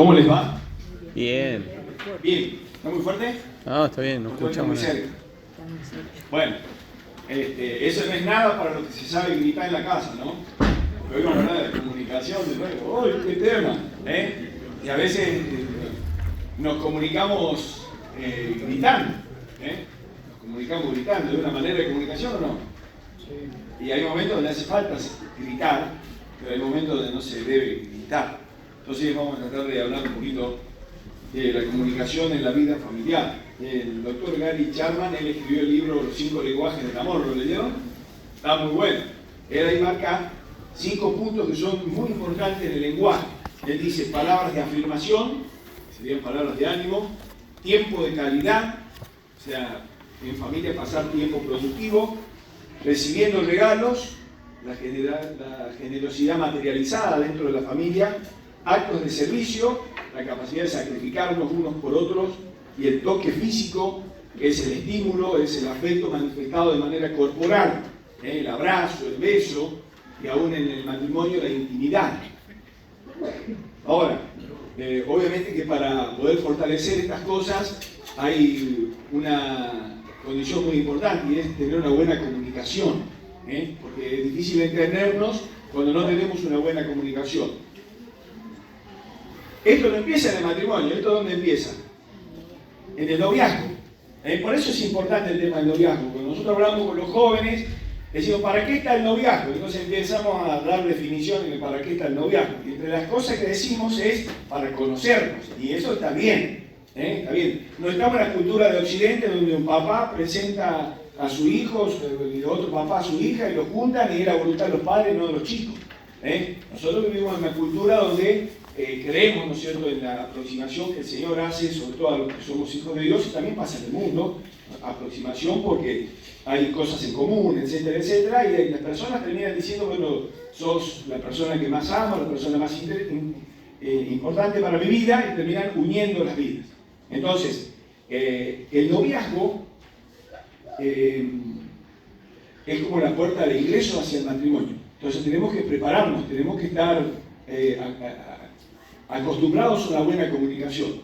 ¿Cómo les va? Bien. Bien. ¿Está muy fuerte? No, está bien, no Está muy escuchamos nada. cerca. Bueno, eso no es nada para lo que se sabe gritar en la casa, ¿no? Porque hoy vamos a hablar de comunicación, de nuevo. ¡Uy, qué tema! Y a veces nos comunicamos gritando, Nos comunicamos gritando. ¿De una manera de comunicación o no? Sí. Y hay momentos donde hace falta gritar, pero hay momentos donde no se debe gritar. Entonces vamos a tratar de hablar un poquito de la comunicación en la vida familiar. El doctor Gary Chapman, él escribió el libro Los 5 lenguajes del amor, ¿lo leyeron? Está muy bueno. Él ahí marca 5 puntos que son muy importantes en el lenguaje. Él dice palabras de afirmación, serían palabras de ánimo, tiempo de calidad, o sea, en familia pasar tiempo productivo, recibiendo regalos, la generosidad materializada dentro de la familia, actos de servicio, la capacidad de sacrificarnos unos por otros, y el toque físico, que es el estímulo, es el afecto manifestado de manera corporal, el abrazo, el beso, y aún en el matrimonio la intimidad. Ahora, obviamente que para poder fortalecer estas cosas hay una condición muy importante, y es tener una buena comunicación, porque es difícil entendernos cuando no tenemos una buena comunicación. Esto no empieza en el matrimonio, ¿esto dónde empieza? En el noviazgo. Por eso es importante el tema del noviazgo. Cuando nosotros hablamos con los jóvenes, decimos, ¿para qué está el noviazgo? Entonces empezamos a dar definiciones de para qué está el noviazgo. Y entre las cosas que decimos es para conocernos. Y eso está bien. Está bien. No estamos en la cultura de Occidente donde un papá presenta a su hijo y otro papá a su hija y los juntan y es la voluntad de los padres, no de los chicos. Nosotros vivimos en una cultura donde creemos, ¿no es cierto?, en la aproximación que el Señor hace, sobre todo a los que somos hijos de Dios, y también pasa en el mundo, aproximación porque hay cosas en común, etcétera, etcétera, y las personas terminan diciendo, bueno, sos la persona que más amo, la persona más importante para mi vida, y terminan uniendo las vidas. Entonces, el noviazgo es como la puerta de ingreso hacia el matrimonio. Entonces tenemos que prepararnos, tenemos que estar acostumbrados a una buena comunicación.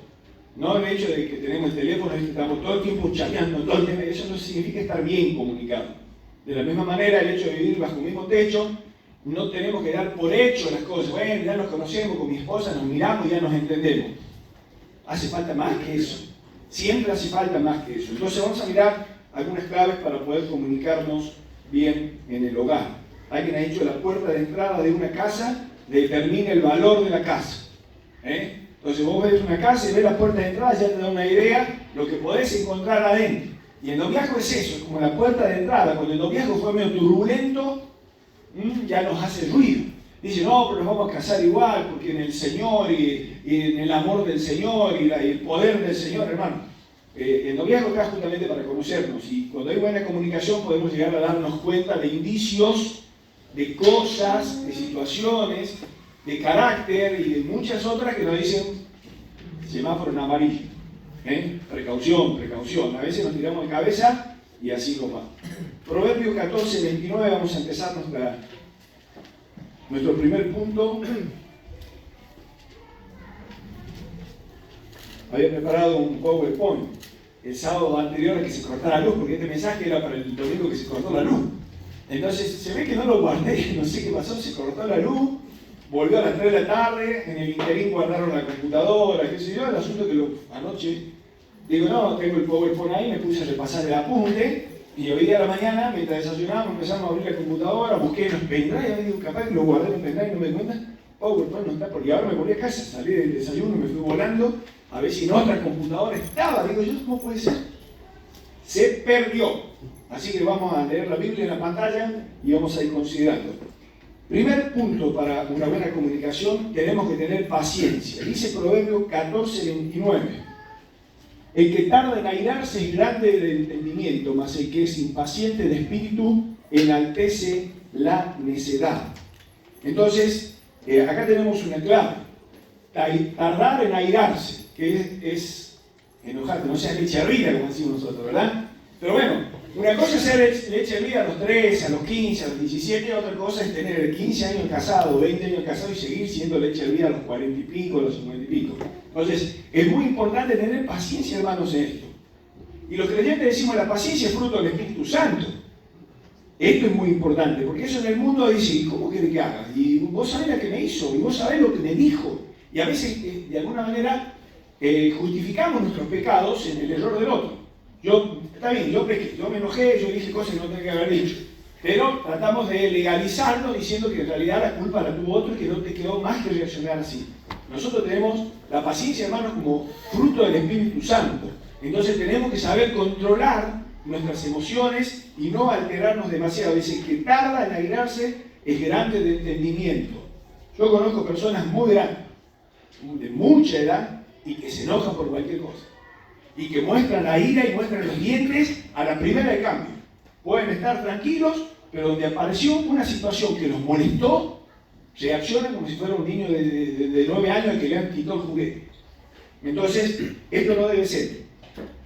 No el hecho de que tenemos el teléfono y que estamos todo el tiempo chateando, eso no significa estar bien comunicado. De la misma manera, el hecho de vivir bajo el mismo techo, no tenemos que dar por hecho las cosas. Bueno, ya nos conocemos con mi esposa, nos miramos y ya nos entendemos. Hace falta más que eso. Siempre hace falta más que eso. Entonces vamos a mirar algunas claves para poder comunicarnos bien en el hogar. Alguien ha dicho, la puerta de entrada de una casa determina el valor de la casa. Entonces vos ves una casa y ves la puerta de entrada, ya te da una idea lo que podés encontrar adentro. Y el noviazgo es eso, es como la puerta de entrada. Cuando el noviazgo fue medio turbulento, ya nos hace ruido. Dice, no, pero nos vamos a casar igual, porque en el Señor y en el amor del Señor y el poder del Señor, hermano. El noviazgo está justamente para conocernos, y cuando hay buena comunicación podemos llegar a darnos cuenta de indicios, de cosas, de situaciones, de carácter y de muchas otras que nos dicen semáforo en amarillo. Precaución, precaución. A veces nos tiramos de cabeza y así nos va. Proverbios 14, 29, vamos a empezar nuestro primer punto. Había preparado un PowerPoint el sábado anterior a que se cortara la luz, porque este mensaje era para el domingo que se cortó la luz. Entonces se ve que no lo guardé, no sé qué pasó, se cortó la luz, volvió a las 3 de la tarde, en el interín guardaron la computadora, qué sé yo, el asunto que anoche, digo, no, tengo el PowerPoint ahí, me puse a repasar el apunte, y hoy día a la mañana, mientras desayunábamos, empezamos a abrir la computadora, busqué en los pendrive, digo, capaz que lo guardé en un pendrive y no me di cuenta, PowerPoint no está, porque ahora me volví a casa, salí del desayuno, me fui volando, a ver si en otra computadora estaba, digo yo, ¿cómo puede ser? Se perdió. Así que vamos a leer la Biblia en la pantalla y vamos a ir considerando. Primer punto para una buena comunicación, tenemos que tener paciencia. Dice Proverbios 14, 29. El que tarda en airarse es grande de entendimiento, mas el que es impaciente de espíritu enaltece la necedad. Entonces, acá tenemos una clave. Tardar en airarse, que es enojarte, no seas licharrita, como decimos nosotros, ¿verdad? Pero bueno, Una cosa es hacer leche hervida a los 13, a los 15, a los 17, otra cosa es tener 15 años casado, 20 años casado y seguir siendo leche hervida a los 40 y pico, a los 50 y pico. Entonces, es muy importante tener paciencia, hermanos, en esto. Y los creyentes decimos, la paciencia es fruto del Espíritu Santo. Esto es muy importante, porque eso en el mundo dice, ¿cómo quiere que haga? Y vos sabés lo que me hizo, y vos sabés lo que me dijo. Y a veces, de alguna manera, justificamos nuestros pecados en el error del otro. Está bien, yo me enojé, yo dije cosas que no tenía que haber dicho. Pero tratamos de legalizarlo diciendo que en realidad la culpa la tuvo otro y que no te quedó más que reaccionar así. Nosotros tenemos la paciencia, hermanos, como fruto del Espíritu Santo. Entonces tenemos que saber controlar nuestras emociones y no alterarnos demasiado. Dice que tarda en airarse es grande de entendimiento. Yo conozco personas muy grandes, de mucha edad, y que se enojan por cualquier cosa. Y que muestran la ira y muestran los dientes a la primera de cambio. Pueden estar tranquilos, pero donde apareció una situación que los molestó, reaccionan como si fuera un niño de 9 años al que le han quitado el juguete. Entonces, esto no debe ser.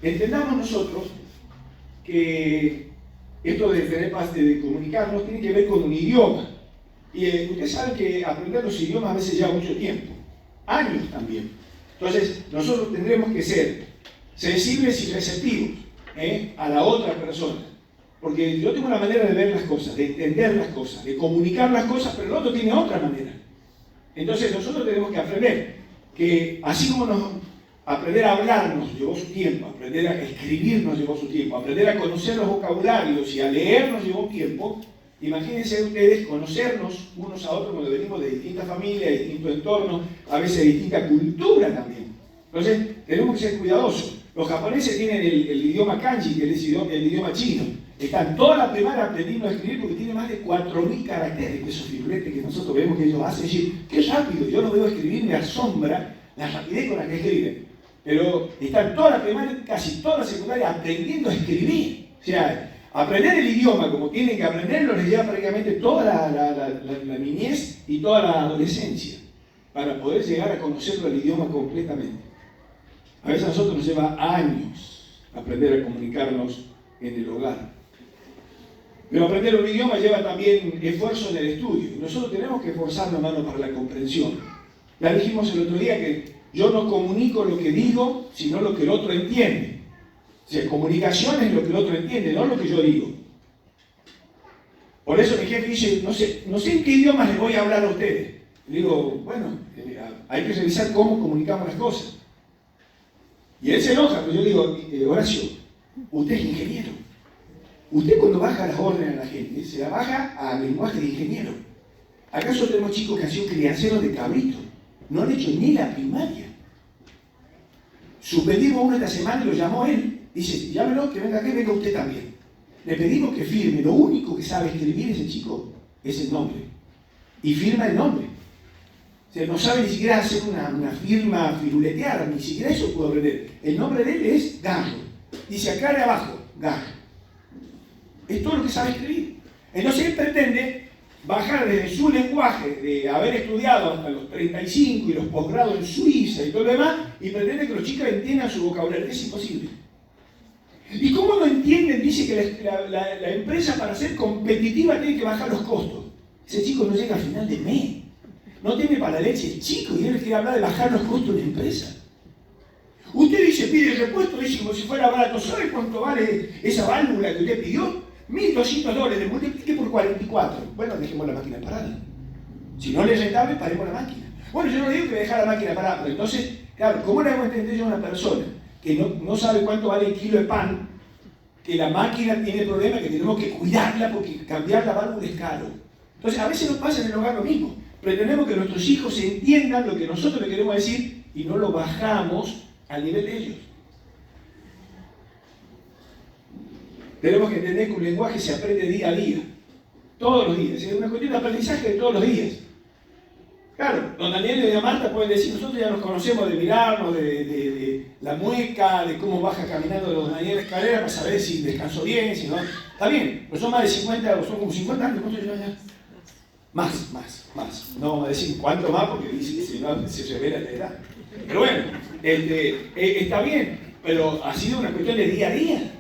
Entendamos nosotros que esto de tener de comunicarnos tiene que ver con un idioma. Y ustedes saben que aprender los idiomas a veces lleva mucho tiempo, años también. Entonces, nosotros tendremos que ser sensibles y receptivos a la otra persona. Porque yo tengo una manera de ver las cosas, de entender las cosas, de comunicar las cosas, pero el otro tiene otra manera. Entonces nosotros tenemos que aprender que así como aprender a hablar nos llevó su tiempo, aprender a escribir nos llevó su tiempo, aprender a conocer los vocabularios y a leer nos llevó tiempo. Imagínense ustedes conocernos unos a otros cuando venimos de distintas familias, de distintos entornos, a veces de distinta cultura también. Entonces tenemos que ser cuidadosos. Los japoneses tienen el idioma kanji, que es el idioma chino. Están toda la primaria aprendiendo a escribir porque tiene más de 4.000 caracteres, esos firuletes que nosotros vemos que ellos hacen. Y qué rápido, yo los veo escribir, me asombra la rapidez con la que escriben. Pero están toda la primaria, casi toda la secundaria aprendiendo a escribir. O sea, aprender el idioma como tienen que aprenderlo les lleva prácticamente toda la niñez y toda la adolescencia para poder llegar a conocerlo el idioma completamente. A veces a nosotros nos lleva años aprender a comunicarnos en el hogar. Pero aprender un idioma lleva también esfuerzo en el estudio. Y nosotros tenemos que esforzarnos, hermano, para la comprensión. Ya dijimos el otro día que yo no comunico lo que digo, sino lo que el otro entiende. O sea, comunicación es lo que el otro entiende, no lo que yo digo. Por eso mi jefe dice, no sé en qué idioma les voy a hablar a ustedes. Le digo, bueno, hay que revisar cómo comunicamos las cosas. Y él se enoja, pero yo digo, Horacio, usted es ingeniero. Usted cuando baja las órdenes a la gente, se la baja al lenguaje de ingeniero. ¿Acaso tenemos chicos que han sido crianceros de cabrito? No han hecho ni la primaria. Suspendimos uno esta semana y lo llamó él. Dice, llámelo, que venga aquí, venga usted también. Le pedimos que firme. Lo único que sabe escribir ese chico es el nombre. Y firma el nombre. O sea, no sabe ni siquiera hacer una firma firuleteada, ni siquiera eso puede aprender. El nombre de él es Garro. Dice acá de abajo, Garro. Es todo lo que sabe escribir. Entonces él pretende bajar desde su lenguaje, de haber estudiado hasta los 35 y los posgrados en Suiza y todo lo demás, y pretende que los chicos entiendan su vocabulario. Es imposible. ¿Y cómo no entienden? Dice que la empresa para ser competitiva tiene que bajar los costos. Ese chico no llega al final de mes. No tiene para la leche el chico y él quiere hablar de bajar los costos de la empresa. Usted dice, pide el repuesto, dice como si fuera barato. ¿Sabe cuánto vale esa válvula que usted pidió? $1.200, multiplique por 44. Bueno, dejemos la máquina parada. Si no le es rentable, paremos la máquina. Bueno, yo no digo que dejar la máquina parada, pero entonces, claro, ¿cómo le hago entender yo a una persona que no sabe cuánto vale el kilo de pan, que la máquina tiene problemas, que tenemos que cuidarla porque cambiar la válvula es caro? Entonces, a veces nos pasa en el hogar lo mismo. Pretendemos que nuestros hijos entiendan lo que nosotros le queremos decir y no lo bajamos al nivel de ellos. Tenemos que entender que un lenguaje se aprende día a día, todos los días. Es una cuestión de aprendizaje de todos los días. Claro, don Daniel y doña Marta pueden decir, nosotros ya nos conocemos de mirarnos, de la mueca, de cómo baja caminando don Daniel la escalera para saber si descansó bien, si no. Está bien, pero son más de 50, o son como 50 años, ¿cuánto llevan ya? Más. No vamos a decir cuánto más porque dice que si no se revela la edad. Pero bueno, está bien, pero ha sido una cuestión de día a día.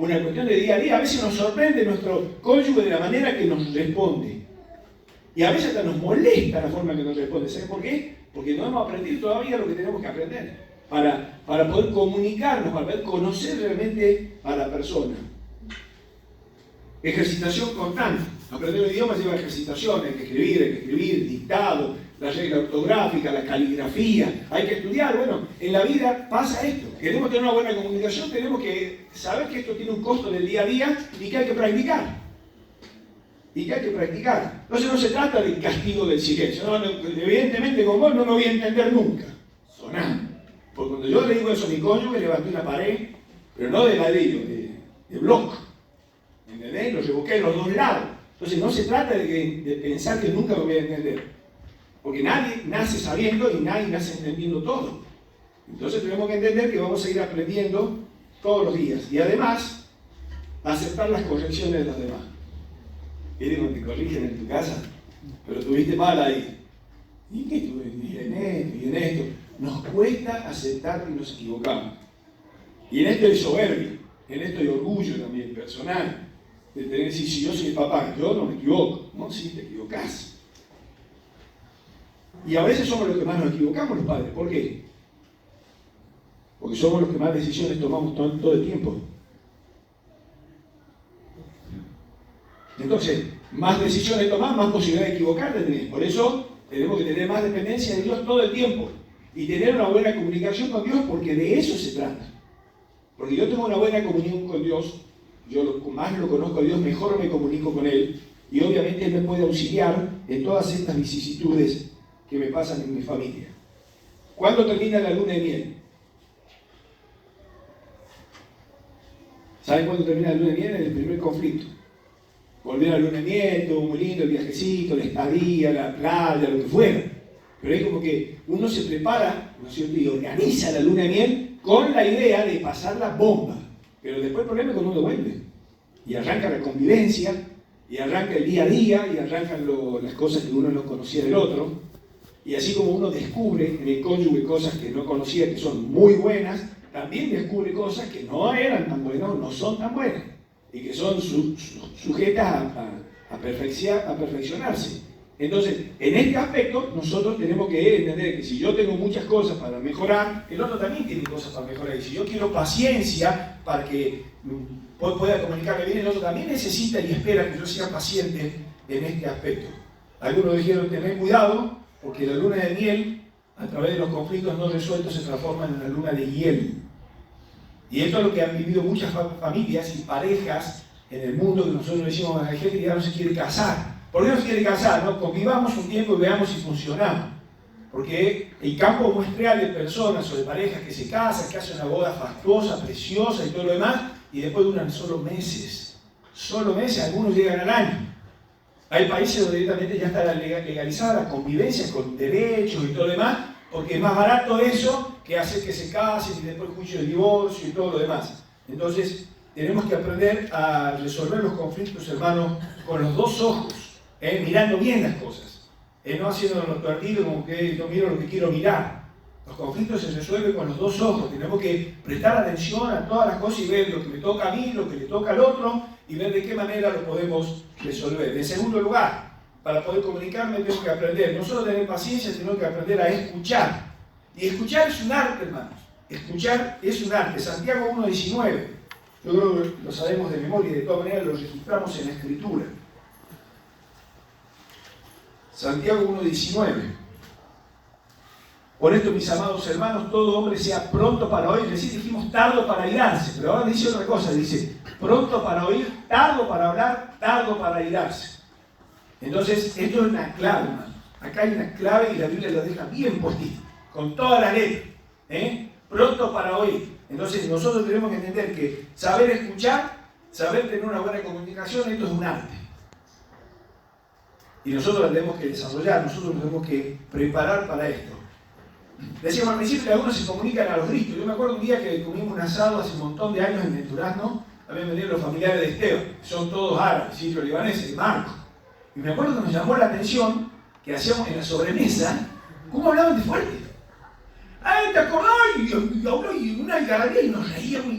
una cuestión de día a día. A veces nos sorprende nuestro cónyuge de la manera que nos responde. Y a veces hasta nos molesta la forma que nos responde. ¿Saben por qué? Porque no hemos aprendido todavía lo que tenemos que aprender para poder comunicarnos, para poder conocer realmente a la persona. Ejercitación constante. Aprender un idioma lleva ejercitación, hay que escribir, dictado, la regla ortográfica, la caligrafía, hay que estudiar. Bueno, en la vida pasa esto. Queremos tener una buena comunicación, tenemos que saber que esto tiene un costo del día a día y que hay que practicar. Entonces no se trata del castigo del silencio. No, evidentemente con vos no me voy a entender nunca. Soná. Porque cuando yo le digo eso a mi cónyuge, levanté una pared, pero no de ladrillo, de bloque. ¿Entendés? Lo revoqué en los dos lados. Entonces no se trata de pensar que nunca lo voy a entender. Porque nadie nace sabiendo y nadie nace entendiendo todo. Entonces tenemos que entender que vamos a ir aprendiendo todos los días. Y además, aceptar las correcciones de los demás. Y digo, te corrigen en tu casa, pero tuviste mal ahí. ¿Y qué tuve? Y en esto. Nos cuesta aceptar que nos equivocamos. Y en esto hay soberbia, en esto hay orgullo también personal. De tener que decir, si yo soy el papá, yo no me equivoco. No, sí, te equivocás. Y a veces somos los que más nos equivocamos los padres. ¿Por qué? Porque somos los que más decisiones tomamos todo el tiempo. Entonces, más decisiones tomás, más posibilidad de equivocarte tenés. Por eso tenemos que tener más dependencia de Dios todo el tiempo. Y tener una buena comunicación con Dios, porque de eso se trata. Porque yo tengo una buena comunión con Dios, yo más lo conozco a Dios, mejor me comunico con Él. Y obviamente Él me puede auxiliar en todas estas vicisitudes que me pasan en mi familia. ¿Cuándo termina la luna de miel? ¿Saben cuándo termina la luna de miel? En el primer conflicto. Volver a la luna de miel, todo muy lindo, el viajecito, la estadía, la playa, lo que fuera. Pero es como que uno se prepara, ¿no es cierto?, y organiza la luna de miel con la idea de pasar la bomba. Pero después el problema es cuando uno vuelve. Y arranca la convivencia, y arranca el día a día, y arrancan las cosas que uno no conocía del otro. Y así como uno descubre en el cónyuge cosas que no conocía, que son muy buenas, también descubre cosas que no eran tan buenas, no son tan buenas, y que son sujetas a perfeccionarse. Entonces, en este aspecto, nosotros tenemos que entender que si yo tengo muchas cosas para mejorar, el otro también tiene cosas para mejorar. Y si yo quiero paciencia para que pueda comunicarme bien, el otro también necesita y espera que yo sea paciente en este aspecto. Algunos dijeron tener cuidado, porque la luna de miel, a través de los conflictos no resueltos, se transforma en una luna de hiel. Y esto es lo que han vivido muchas familias y parejas en el mundo, que nosotros decimos, hay gente que ya no se quiere casar. ¿Por qué no se quiere casar? ¿No? Convivamos un tiempo y veamos si funcionamos. Porque el campo muestreal de personas o de parejas que se casan, que hacen una boda fastuosa, preciosa y todo lo demás, y después duran solo meses. Solo meses, algunos llegan al año. Hay países donde directamente ya está legalizada la convivencia con derechos y todo lo demás, porque es más barato eso que hacer que se casen y después juicio de divorcio y todo lo demás. Entonces, tenemos que aprender a resolver los conflictos, hermanos, con los dos ojos. Mirando bien las cosas, no haciéndonos perdidos como que yo miro lo que quiero mirar. Los conflictos se resuelven con los dos ojos. Tenemos que prestar atención a todas las cosas y ver lo que me toca a mí, lo que le toca al otro, y ver de qué manera lo podemos resolver. En segundo lugar, para poder comunicarme tengo que aprender, no solo tener paciencia, sino que aprender a escuchar. Y escuchar es un arte, hermanos. Escuchar es un arte. Santiago 1:19. Yo creo que lo sabemos de memoria y de todas maneras lo registramos en la Escritura. Santiago 1:19. Por esto, mis amados hermanos, todo hombre sea pronto para oír. Recién dijimos tardo para irarse, pero ahora dice otra cosa, dice pronto para oír, tardo para hablar, tardo para irarse. Entonces, esto es una clave, hermano. Acá hay una clave y la Biblia lo deja bien puestito, con toda la letra. Pronto para oír. Entonces, nosotros tenemos que entender que saber escuchar, saber tener una buena comunicación, esto es un arte. Y nosotros la tenemos que desarrollar, nosotros nos tenemos que preparar para esto. Decíamos al principio que algunos se comunican a los gritos. Yo me acuerdo un día que comimos un asado hace un montón de años en el Durazno, habían venido los familiares de Esteban, son todos árabes, sitio-libaneses, de Marcos. Y me acuerdo que nos llamó la atención que hacíamos en la sobremesa, cómo hablaban de fuerte. ¡Ay, te acordás! Y habló y una algarabía y nos reíamos.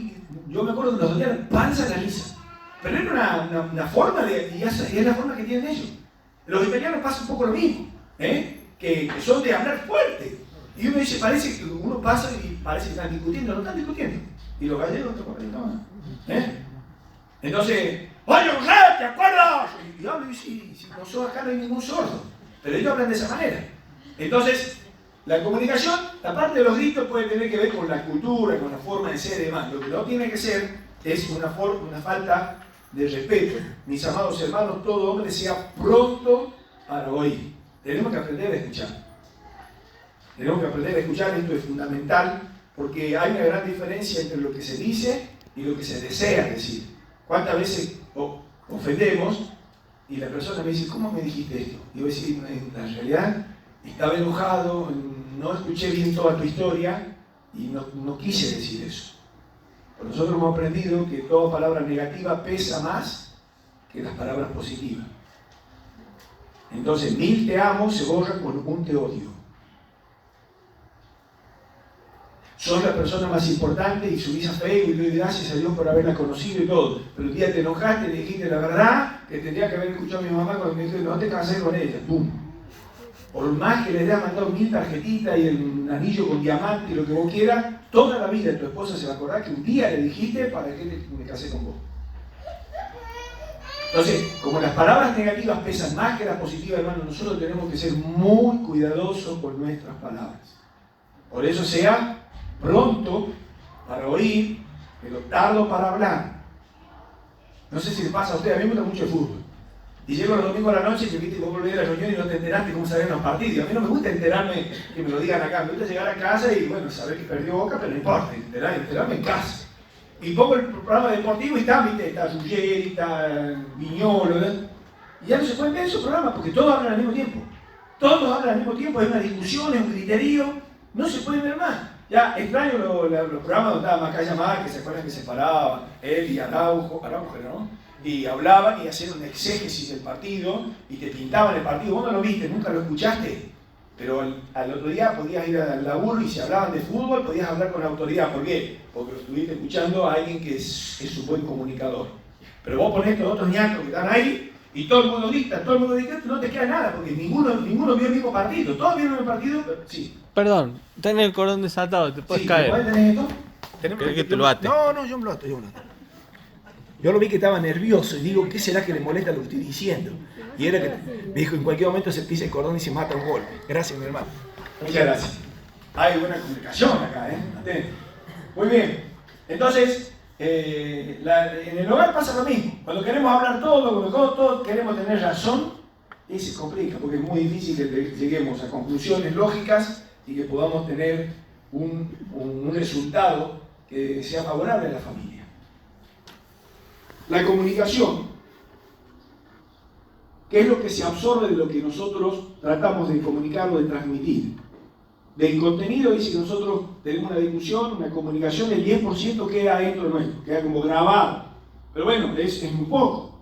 yo me acuerdo que nos dolía panza la risa. Pero era una forma y es la forma que tienen ellos. Los italianos pasa un poco lo mismo, que son de hablar fuerte. Y uno dice, parece que uno pasa y parece que están discutiendo, no están discutiendo. Y los gallegos no. Entonces, oye, ¿te acuerdas? Y hablo y si no sos acá no hay ningún sordo. Pero ellos hablan de esa manera. Entonces, la comunicación, aparte de los gritos, puede tener que ver con la cultura, con la forma de ser y demás. Lo que no tiene que ser es una falta de respeto. Mis amados hermanos, todo hombre sea pronto para oír. Tenemos que aprender a escuchar. Tenemos que aprender a escuchar, esto es fundamental, porque hay una gran diferencia entre lo que se dice y lo que se desea decir. ¿Cuántas veces ofendemos y la persona me dice, ¿cómo me dijiste esto? Y yo decir, en la realidad estaba enojado, no escuché bien toda tu historia y no quise decir eso. Pero nosotros hemos aprendido que toda palabra negativa pesa más que las palabras positivas. Entonces, 1000 te amo se borra con 1 te odio. Sos la persona más importante y subís a Facebook y le doy gracias a Dios por haberla conocido y todo. Pero un día te enojaste y le dijiste la verdad que tendría que haber escuchado a mi mamá cuando me dijo, no te casé con ella. ¡Pum! Por más que le hayas mandado 1000 tarjetitas y el anillo con diamante y lo que vos quieras, toda la vida tu esposa se va a acordar que un día le dijiste para qué me casé con vos. Entonces, como las palabras negativas pesan más que las positivas, hermano, nosotros tenemos que ser muy cuidadosos con nuestras palabras. Por eso sea pronto para oír, pero tardo para hablar. No sé si le pasa a usted, a mí me gusta mucho el fútbol. Y llego los domingos a la noche y viste, vos volvés a la reunión y no te enteraste cómo salieron los partidos. A mí no me gusta enterarme, que me lo digan acá. Me gusta llegar a casa y bueno, saber que perdió Boca, pero no importa, enterarme en casa. Y pongo el programa deportivo y está Ruggeri, está Viñolo, y ya no se pueden ver esos programas porque todos hablan al mismo tiempo. Todos hablan al mismo tiempo, hay una discusión, es un criterio, no se pueden ver más. Ya extraño los programas donde estaba Macaya Márquez, que se acuerdan que se paraban, él y Araujo, ¿no? Y hablaban y hacían un exégesis del partido y te pintaban el partido. Vos no lo viste, nunca lo escuchaste, pero al otro día podías ir al laburo y si hablaban de fútbol podías hablar con autoridad. ¿Por qué? Porque lo estuviste escuchando a alguien que es un buen comunicador. Pero vos ponés estos otros ñatos que están ahí y todo el mundo dicta, no te queda nada, porque ninguno vio el mismo partido. Todos vieron el partido, pero sí. Perdón, tenés el cordón desatado, te puedes caer. ¿Tenés esto? ¿Querés que te lo ate? No, yo me lo ato. Yo lo vi que estaba nervioso y digo, ¿qué será que le molesta lo que estoy diciendo? Y era que me dijo, en cualquier momento se pisa el cordón y se mata un golpe. Gracias, mi hermano. Muchas gracias. Hay buena comunicación acá, Atento. Muy bien. Entonces, en el hogar pasa lo mismo. Cuando queremos hablar todo, cuando todos queremos tener razón, y se complica, porque es muy difícil que lleguemos a conclusiones lógicas y que podamos tener un resultado que sea favorable a la familia. La comunicación, ¿qué es lo que se absorbe de lo que nosotros tratamos de comunicar o de transmitir? Del contenido dice que nosotros tenemos una discusión, una comunicación, el 10% queda dentro nuestro, queda como grabado. Pero bueno, es muy poco.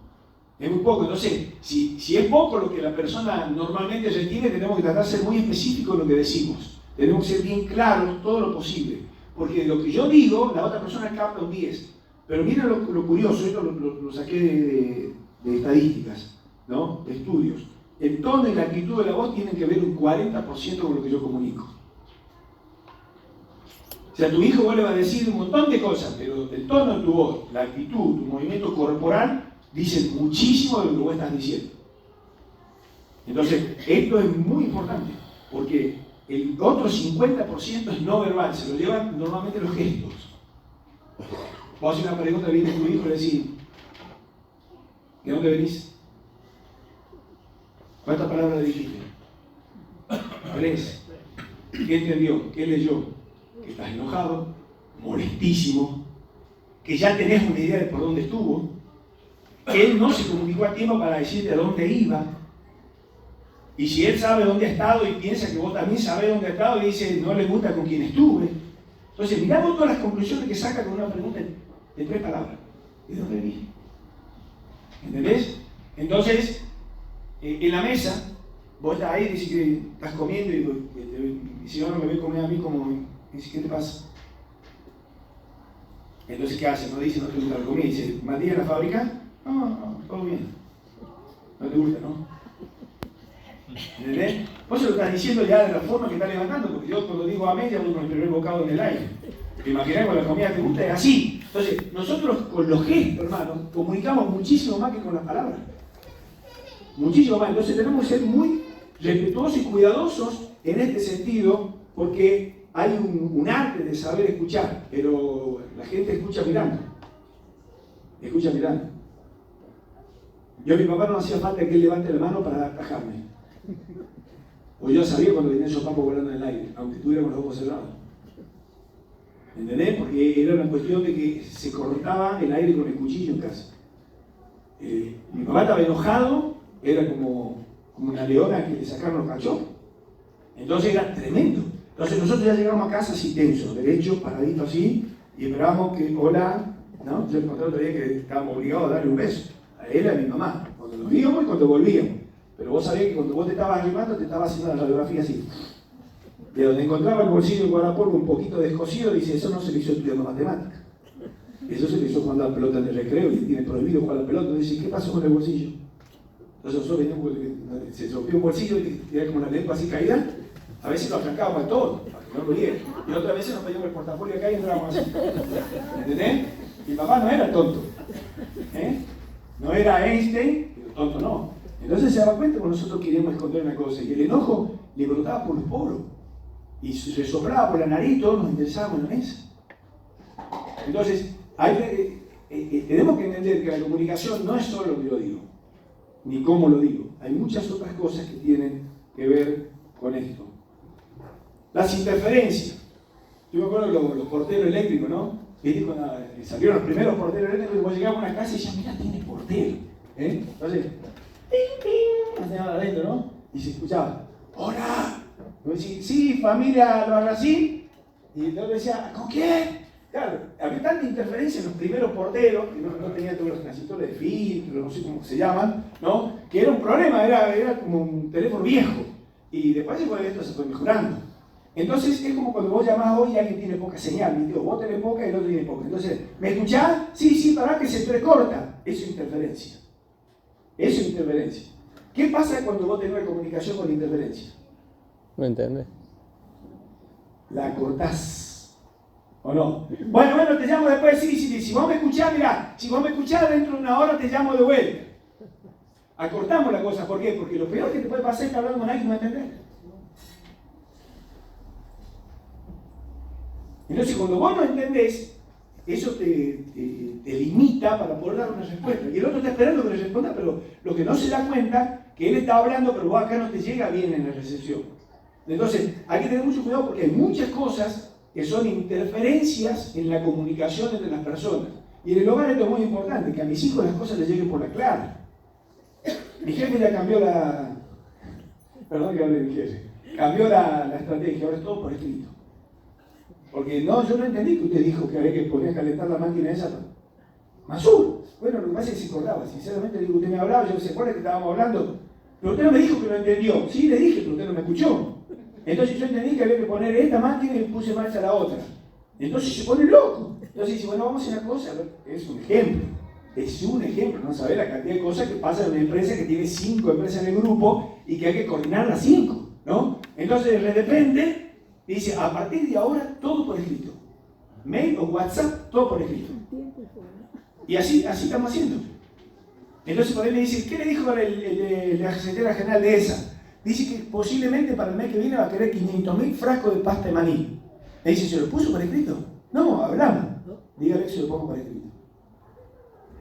Es muy poco. Entonces, si es poco lo que la persona normalmente retiene, tenemos que tratar de ser muy específicos en lo que decimos. Tenemos que ser bien claros todo lo posible. Porque lo que yo digo, la otra persona capta un 10. Pero miren lo curioso, esto lo saqué de estadísticas, ¿no? De estudios. El tono y la actitud de la voz tienen que ver un 40% con lo que yo comunico. O sea, a tu hijo vos le vas a decir un montón de cosas, pero el tono de tu voz, la actitud, tu movimiento corporal, dicen muchísimo de lo que vos estás diciendo. Entonces, esto es muy importante, porque el otro 50% es no verbal, se lo llevan normalmente los gestos. Vos haces una pregunta, viene tu hijo y le decís, ¿de dónde venís? ¿Cuántas palabras le dijiste? 3. ¿Qué entendió? ¿Qué leyó? Que estás enojado, molestísimo, que ya tenés una idea de por dónde estuvo, que él no se comunicó a tiempo para decirte a dónde iba, y si él sabe dónde ha estado y piensa que vos también sabés dónde ha estado y dice no le gusta con quién estuve. Entonces mirá vos todas las conclusiones que saca con una pregunta de 3 palabras. ¿De dónde venís? ¿Entendés? Entonces, en la mesa, vos estás ahí y decís que estás comiendo y si no me ve comer a mí como, dice, ¿qué te pasa? Entonces, ¿qué hace? No dice, no te gusta la comida, dice, ¿Matías en la fábrica? No, todo bien. No te gusta, ¿no? ¿Entendés? Vos se lo estás diciendo ya de la forma que está levantando, porque yo cuando digo amén ya voy con el primer bocado en el aire. Te imaginás con la comida que te gusta, es así. Entonces, nosotros con los gestos, hermano, comunicamos muchísimo más que con las palabras. Muchísimo más. Entonces tenemos que ser muy respetuosos y cuidadosos en este sentido, porque hay un arte de saber escuchar, pero la gente escucha mirando. Escucha mirando. Yo a mi papá no hacía falta que él levante la mano para atajarme. O yo sabía cuando venía el sopapo volando en el aire, aunque estuviera con los ojos cerrados. ¿Entendés? Porque era una cuestión de que se cortaba el aire con el cuchillo en casa. Mi papá estaba enojado, era como una leona que le sacaron los cachorros. Entonces era tremendo. Entonces nosotros ya llegamos a casa así tensos, derechos, paraditos así, y esperábamos que, hola, ¿no? Yo conté otro día que estábamos obligados a darle un beso. A él y a mi mamá, cuando nos íbamos y cuando volvíamos. Pero vos sabés que cuando vos te estabas arrimando, te estabas haciendo la radiografía así. De donde encontraba el bolsillo de guardapolvo un poquito descosido, dice, eso no se le hizo estudiando matemáticas. Eso se le hizo jugando a la pelota en el recreo y tiene prohibido jugar a la pelota. Dice, ¿qué pasó con el bolsillo? Entonces nosotros veníamos, se rompió un bolsillo y tenía como una lengua así caída. A veces lo arrancábamos para todo, para que no lo viera. Y otras veces nos pedíamos el portafolio acá y entrábamos así. ¿Entendés? Mi papá no era tonto. No era Einstein, pero tonto no. Entonces se daba cuenta que nosotros queríamos esconder una cosa. Y el enojo le brotaba por los poros. Y se soplaba por la nariz y todos nos interesábamos en la mesa. Entonces, tenemos que entender que la comunicación no es solo lo que yo digo, ni cómo lo digo. Hay muchas otras cosas que tienen que ver con esto. Las interferencias. Yo me acuerdo de los porteros eléctricos, ¿no? Cuando salieron los primeros porteros eléctricos, y vos llegabas a una casa y decías, mira, tiene portero. Entonces, ¡ping, ping! Hacían adentro, ¿no? Y se escuchaba, ¡hola! Y vos decís, sí, familia Albarracín. Y el otro decía, ¿con quién? Claro, había tanta interferencia en los primeros porteros, que no tenían todos los transistores de filtro, no sé cómo se llaman, ¿no? Que era un problema, era como un teléfono viejo. Y después esto se fue mejorando. Entonces es como cuando vos llamás hoy y alguien tiene poca señal, ¿viste? Vos tenés poca y el otro tiene poca. Entonces, ¿me escuchás? Sí, pará que se entrecorta. Eso es interferencia. Eso es interferencia. ¿Qué pasa cuando vos tenés una comunicación con interferencia? ¿Me entiendes? La cortás. ¿O no? Bueno, te llamo después, sí. Si vos me escuchás, mirá, si vos me escuchás dentro de una hora te llamo de vuelta. Acortamos la cosa, ¿por qué? Porque lo peor que te puede pasar es que hablando con alguien no entendés. Entonces, cuando vos no entendés, eso te limita para poder dar una respuesta. Y el otro está esperando que le responda, pero lo que no se da cuenta, que él está hablando, pero vos acá no te llega bien en la recepción. Entonces, hay que tener mucho cuidado porque hay muchas cosas que son interferencias en la comunicación entre las personas. Y en el hogar esto es muy importante, que a mis hijos las cosas les lleguen por la clara. Mi jefe ya cambió perdón que hable de mi jefe, cambió la estrategia, ahora es todo por escrito. Porque yo no entendí que usted dijo que había que poner a calentar la máquina esa. Masur. Bueno, lo que pasa es que se acordaba. Sinceramente, digo, usted me hablaba, yo no sé cuál es que estábamos hablando. Pero usted no me dijo que lo entendió. Sí, le dije, pero usted no me escuchó. Entonces yo entendí que había que poner esta máquina y puse en marcha la otra. Entonces se pone loco. Entonces dice, bueno, vamos a hacer una cosa. Es un ejemplo. Es un ejemplo. No saber la cantidad de cosas que pasan en una empresa que tiene 5 empresas en el grupo y que hay que coordinar las 5, ¿no? Entonces de repente dice, a partir de ahora, todo por escrito. Mail o WhatsApp, todo por escrito. Y así estamos haciendo. Entonces por ahí me dice, ¿qué le dijo la secretaria general de ESA? Dice que posiblemente para el mes que viene va a querer 500.000 frascos de pasta de maní. Me dice, ¿se lo puso por escrito? No, hablamos. Dígale que se lo pongo por escrito.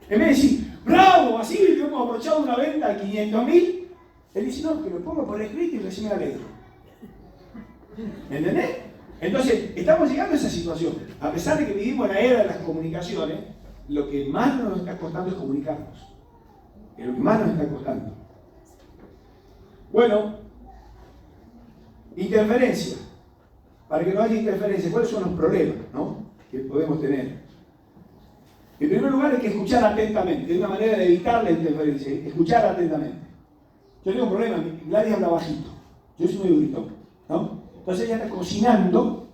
En vez de decir, bravo, así que hemos aprovechado una venta de 500.000, él dice, no, que lo pongo por escrito y recién me alegro. ¿Entendés? Entonces, estamos llegando a esa situación. A pesar de que vivimos en la era de las comunicaciones, lo que más nos está costando es comunicarnos. Es lo que más nos está costando. Bueno, interferencia. Para que no haya interferencia, ¿cuáles son los problemas, ¿no?, que podemos tener? En primer lugar, hay que escuchar atentamente. Es una manera de evitar la interferencia. Escuchar atentamente. Yo tengo un problema. Gladys habla bajito. Yo soy muy gritón, ¿no? Entonces ella está cocinando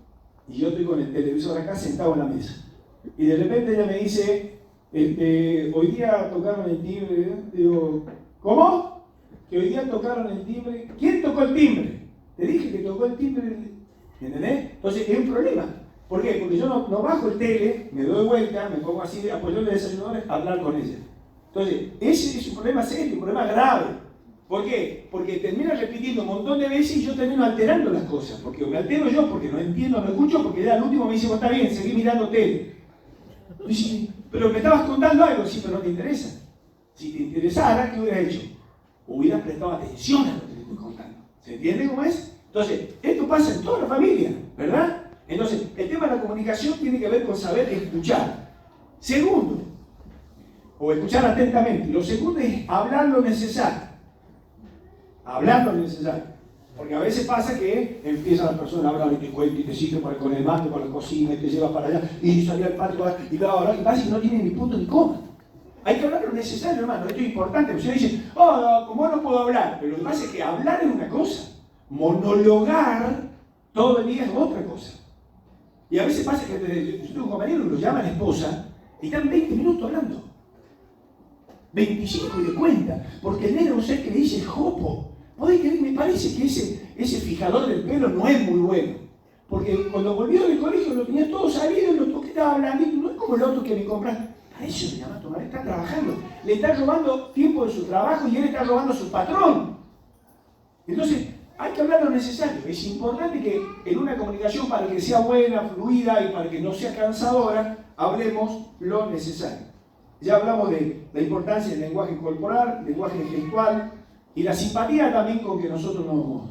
y yo estoy con el televisor acá sentado en la mesa. Y de repente ella me dice, hoy día tocaron el timbre. Digo, ¿cómo? Que hoy día tocaron el timbre. ¿Quién tocó el timbre? Te dije que tocó el timbre. ¿Entendés? Entonces es un problema. ¿Por qué? Porque yo no bajo el tele, me doy vuelta, me pongo así, apoyo el desayunador a hablar con ella. Entonces, ese es un problema serio, un problema grave. ¿Por qué? Porque termina repitiendo un montón de veces y yo termino alterando las cosas. Porque me altero yo porque no entiendo, no escucho, porque ya al último me dice, vos está bien, seguí mirando tele. Dice, pero me estabas contando algo, sí, pero no te interesa. Si te interesara, ¿qué hubieras hecho? Hubieras prestado atención a lo que te estoy contando. ¿Se entiende cómo es? Entonces, esto pasa en toda la familia, ¿verdad? Entonces, el tema de la comunicación tiene que ver con saber escuchar. Segundo, o escuchar atentamente. Lo segundo es hablar lo necesario. Hablar lo necesario. Porque a veces pasa que empieza la persona a hablar y te cuenta y te sigue con el mate, con la cocina y te lleva para allá y sale al patio y va a hablar y pasa y no tiene ni punto ni coma. Hay que hablar lo necesario, hermano. Esto es importante. Usted dice, ¿cómo no puedo hablar? Pero lo que pasa es que hablar es una cosa. Monologar todo el día es otra cosa. Y a veces pasa que yo tengo un compañero que lo llama a la esposa y están 20 minutos hablando. 25 y de cuenta. Porque el nene no sé qué le dice jopo. ¿Podés creer? Me parece que ese fijador del pelo no es muy bueno. Porque cuando volvió del colegio lo tenía todo sabido, lo toqué, estaba hablando. No es como el otro que me compra. Para eso me llama a tomar, está trabajando. Le está robando tiempo de su trabajo y él está robando a su patrón. Entonces, hay que hablar lo necesario. Es importante que en una comunicación, para que sea buena, fluida y para que no sea cansadora, hablemos lo necesario. Ya hablamos de la importancia del lenguaje corporal, lenguaje gestual y la simpatía también con que nosotros nos...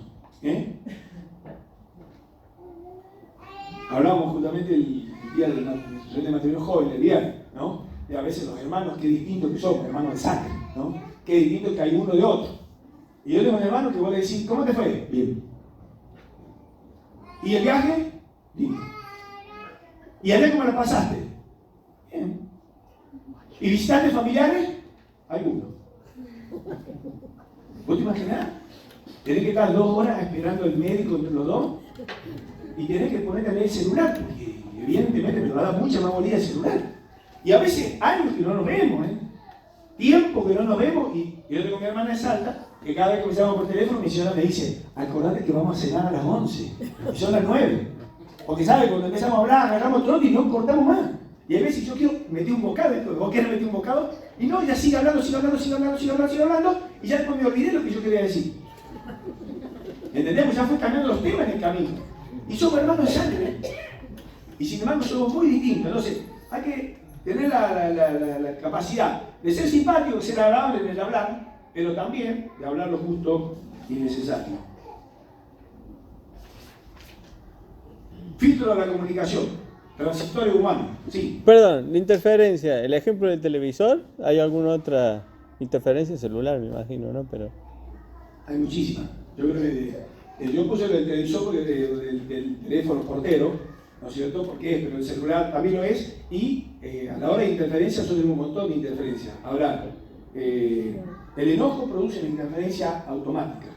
Hablamos justamente el día del matrimonio joven, el viernes, ¿no? Y a veces los hermanos, qué distintos que somos, hermanos de sangre, ¿no? Qué distinto que hay uno de otro. Y yo tengo un hermano que vos le decís, ¿cómo te fue? Bien. ¿Y el viaje? Bien. ¿Y allá cómo la pasaste? Bien. ¿Y visitaste familiares? Algunos. ¿Vos te imaginás? Tenés que estar 2 horas esperando al médico entre los dos y tenés que ponerte a leer el celular, porque evidentemente te va a dar mucha más bolilla el celular. Y a veces años que no nos vemos, tiempo que no nos vemos, y yo tengo mi hermana de Salta, que cada vez que me llamo por teléfono, mi señora me dice, acordate que vamos a cenar a las 11, y son las 9. Porque sabe, cuando empezamos a hablar, agarramos trote y no cortamos más. Y a veces yo quiero meter un bocado, vos querés meter un bocado, y no, ya sigue hablando, y ya después me olvidé lo que yo quería decir. ¿Entendemos? Ya fue cambiando los temas en el camino. Y somos hermanos de sangre, y sin embargo somos muy distintos. Entonces, hay que tener la capacidad de ser simpático, de ser agradable en el hablar, pero también de hablar lo justo y necesario. Filtro de la comunicación, transitorio humano, sí. Perdón, la interferencia, el ejemplo del televisor, ¿hay alguna otra interferencia celular, me imagino, no? Pero hay muchísimas. Yo creo que yo puse el televisor porque del teléfono portero, ¿no es cierto? Porque es, pero el celular también lo es, y a la hora de interferencia yo tengo un montón de interferencias. Ahora, el enojo produce una interferencia automática.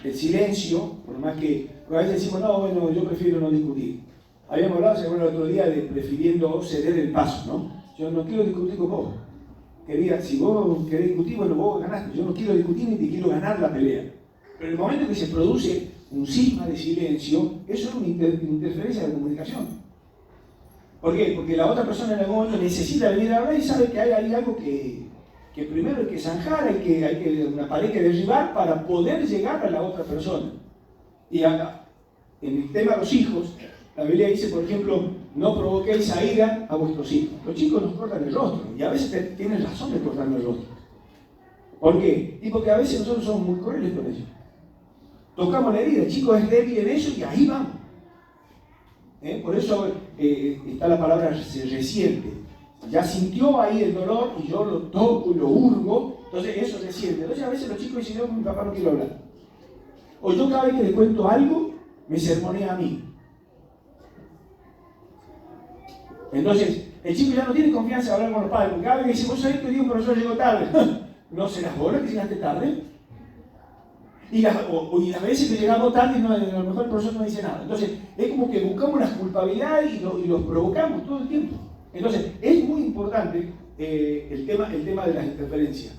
El silencio, por más que a veces decimos, no, bueno, yo prefiero no discutir. Habíamos hablado, según el otro día, de prefiriendo ceder el paso, ¿no? Yo no quiero discutir con vos. Quería, si vos querés discutir, bueno, vos ganaste. Yo no quiero discutir ni te quiero ganar la pelea. Pero en el momento que se produce un cisma de silencio, eso es una interferencia de comunicación. ¿Por qué? Porque la otra persona en algún momento necesita venir a hablar y sabe que hay algo que primero hay que zanjar, hay que una pared que derribar para poder llegar a la otra persona. Y acá, en el tema de los hijos, la Biblia dice, por ejemplo, no provoquéis a ira a vuestros hijos. Los chicos nos cortan el rostro, y a veces tienen razón de cortarnos el rostro. ¿Por qué? Y porque a veces nosotros somos muy crueles con ellos. Tocamos la herida, el chico es débil en eso y ahí vamos. Por eso está la palabra se resiente. Ya sintió ahí el dolor y yo lo toco y lo hurgo, entonces eso se siente. Entonces a veces los chicos dicen, no, mi papá no quiere hablar. O yo cada vez que le cuento algo, me sermonea a mí. Entonces, el chico ya no tiene confianza de hablar con los padres, porque cada vez que dice, vos sabés que un profesor llegó tarde. ¿No serás vos que llegaste tarde? Y las veces que llegamos tarde, a lo mejor el profesor no dice nada. Entonces, es como que buscamos las culpabilidades y los provocamos todo el tiempo. Entonces, es muy importante el tema de las interferencias.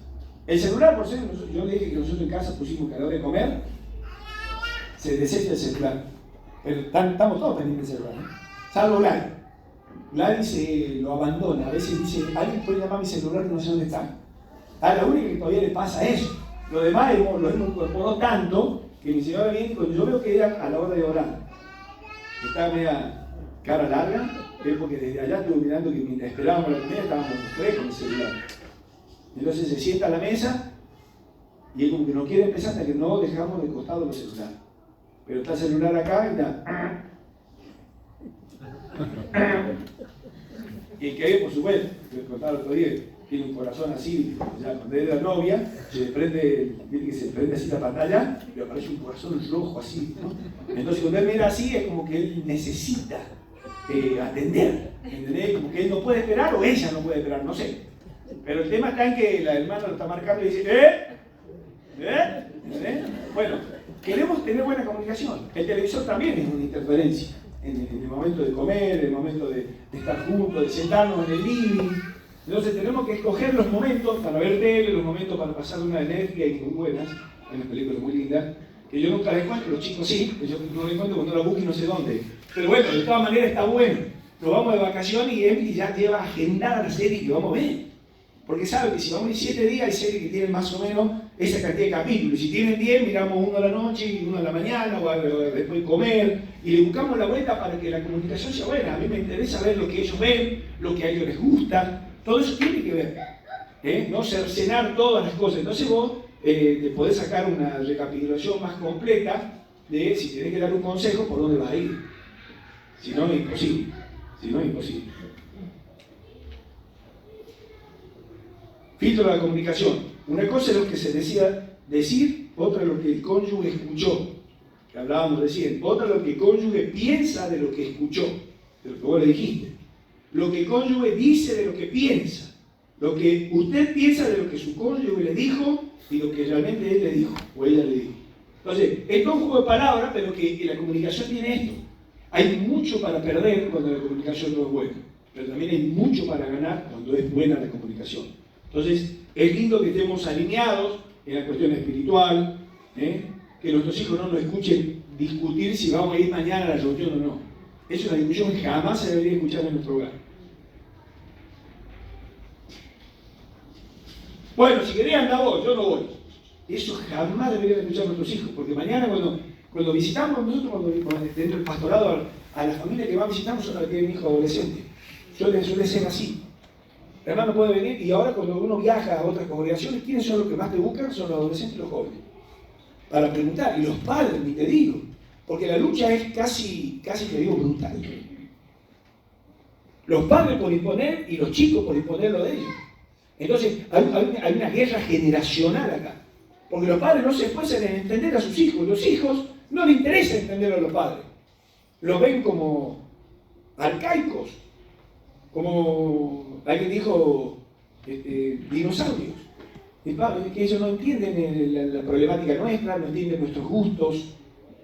El celular, por ser, yo le dije que nosotros en casa pusimos que a la hora de comer, se desecha el celular. Pero estamos todos pendientes del celular, ¿no? Salvo Gladys. Gladys lo abandona. A veces dice, alguien puede llamar a mi celular y no sé dónde está. A la única que todavía le pasa eso. Lo demás lo hemos incorporado tanto que mi señora viene y cuando yo veo que ella a la hora de orar está media cara larga, es porque desde allá estuve mirando que mientras esperábamos la comida estábamos los tres con el celular. Entonces se sienta a la mesa y es como que no quiere empezar hasta que no dejamos de costado los celulares. Pero está el celular acá y está. Y que por supuesto, les contaba el otro día, tiene un corazón así, ya cuando era novia, se le prende así la pantalla y le aparece un corazón rojo así, ¿no? Entonces cuando él mira así es como que él necesita atender, ¿entendés? Como que él no puede esperar o ella no puede esperar, no sé. Pero el tema está en que la hermana lo está marcando y dice, ¿entendés? Bueno, queremos tener buena comunicación. El televisor también es una interferencia. En el momento de comer, en el momento de estar juntos, de sentarnos en el living. Entonces tenemos que escoger los momentos para ver tele, los momentos para pasar una de Netflix y muy buenas, hay unas películas muy lindas, que yo nunca las encuentro, los chicos sí, que yo no las encuentro cuando la busco y no sé dónde. Pero bueno, de todas maneras está bueno. Nos vamos de vacaciones y Emily ya lleva agendada la serie que vamos a ver. Porque sabe que si vamos a ir 7 días, hay series que tienen más o menos esa cantidad de capítulos. Si tienen 10, miramos uno a la noche y uno a la mañana, o después comer, y le buscamos la vuelta para que la comunicación sea buena. A mí me interesa ver lo que ellos ven, lo que a ellos les gusta, todo eso tiene que ver. No cercenar todas las cosas. Entonces vos te podés sacar una recapitulación más completa de si tenés que dar un consejo, por dónde vas a ir. Si no, es imposible. Filtro de la comunicación. Una cosa es lo que se decía decir, otra es lo que el cónyuge escuchó, que hablábamos recién. Otra es lo que el cónyuge piensa de lo que escuchó, de lo que vos le dijiste. Lo que el cónyuge dice de lo que piensa. Lo que usted piensa de lo que su cónyuge le dijo y lo que realmente él le dijo o ella le dijo. Entonces, esto es un juego de palabras, pero que la comunicación tiene esto. Hay mucho para perder cuando la comunicación no es buena, pero también hay mucho para ganar cuando es buena la comunicación. Entonces, es lindo que estemos alineados en la cuestión espiritual, que nuestros hijos no nos escuchen discutir si vamos a ir mañana a la reunión o no. Es una discusión que jamás se debería escuchar en nuestro hogar. Bueno, si querés andar vos, yo no voy. Eso jamás deberían escuchar nuestros hijos, porque mañana cuando visitamos nosotros, dentro del pastorado, a la familia que va a visitar, son las que tienen hijos adolescentes. Suele ser así. El hermano puede venir y ahora cuando uno viaja a otras congregaciones, ¿quiénes son los que más te buscan? Son los adolescentes y los jóvenes. Para preguntar, y los padres, ni te digo, porque la lucha es casi te digo, brutal. Los padres por imponer y los chicos por imponer lo de ellos. Entonces, hay una guerra generacional acá. Porque los padres no se esfuerzan en entender a sus hijos. Los hijos no les interesa entender a los padres. Los ven como arcaicos, como alguien dijo, dinosaurios. Que ellos no entienden la problemática nuestra, no entienden nuestros gustos.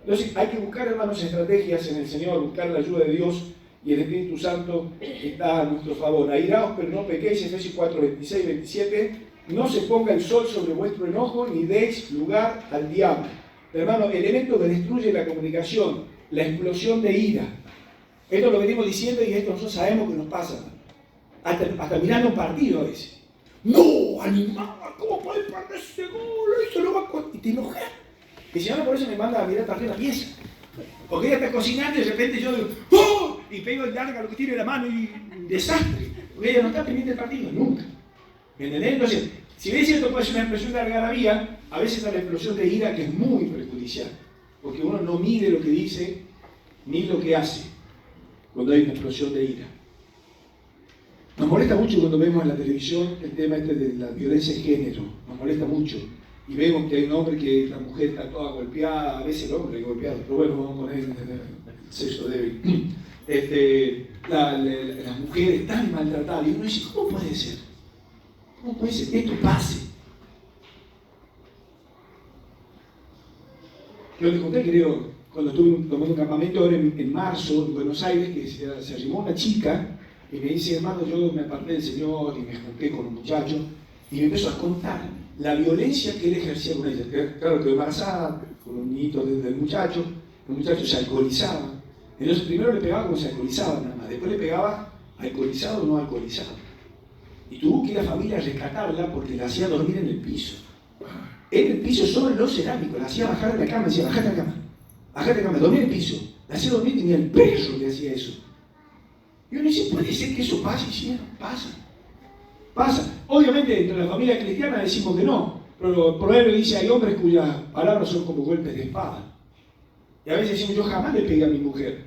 Entonces hay que buscar, hermanos, estrategias en el Señor, buscar la ayuda de Dios y el Espíritu Santo está a nuestro favor. Airaos, pero no pequéis, Efesios 4, 26, 27. No se ponga el sol sobre vuestro enojo, ni deis lugar al diablo. Hermano, elemento que destruye la comunicación, la explosión de ira. Esto lo venimos diciendo y esto nosotros sabemos que nos pasa. Hasta mirando un partido a veces. ¡No, animal! ¿Cómo puede perder ese gol? Eso lo va a... Y te enojas. Mi señora por eso me manda a mirar para la pieza. Porque ella está cocinando y de repente yo digo ¡oh! Y pego el larga lo que tiene en la mano y un desastre. Porque ella no está pendiente del partido, nunca. ¿Me entendés? Entonces, si bien esto puede ser una explosión de algarabía, a veces está la explosión de ira que es muy perjudicial. Porque uno no mide lo que dice ni lo que hace cuando hay una explosión de ira. Nos molesta mucho cuando vemos en la televisión el tema de la violencia de género. Nos molesta mucho. Y vemos que hay un hombre que la mujer está toda golpeada, a veces el hombre es golpeado, pero bueno, vamos a poner el sexo débil. Las mujeres tan maltratadas. Y uno dice, ¿cómo puede ser? ¿Cómo puede ser que esto pase? Yo les conté, creo, cuando estuve tomando un campamento ahora en marzo en Buenos Aires, que se arrimó una chica y me dice, hermano, yo me aparté del Señor y me junté con un muchacho, y me empezó a contar la violencia que él ejercía con ella. Claro, quedó embarazada con un niñito del muchacho, el muchacho se alcoholizaba. Entonces primero le pegaba como se alcoholizaba nada más, después le pegaba alcoholizado o no alcoholizado. Y tuvo que ir a la familia a rescatarla porque la hacía dormir en el piso. En el piso sobre los cerámicos, la hacía bajar de la cama, decía, bajate de la cama, bajate de la cama, dormir en el piso. La hacía dormir y ni el perro le hacía eso. Y uno dice, puede ser que eso pase, y sí, pasa. Pasa. Obviamente, entre la familia cristiana decimos que no, pero el proverbio dice, hay hombres cuyas palabras son como golpes de espada. Y a veces decimos, yo jamás le pegué a mi mujer.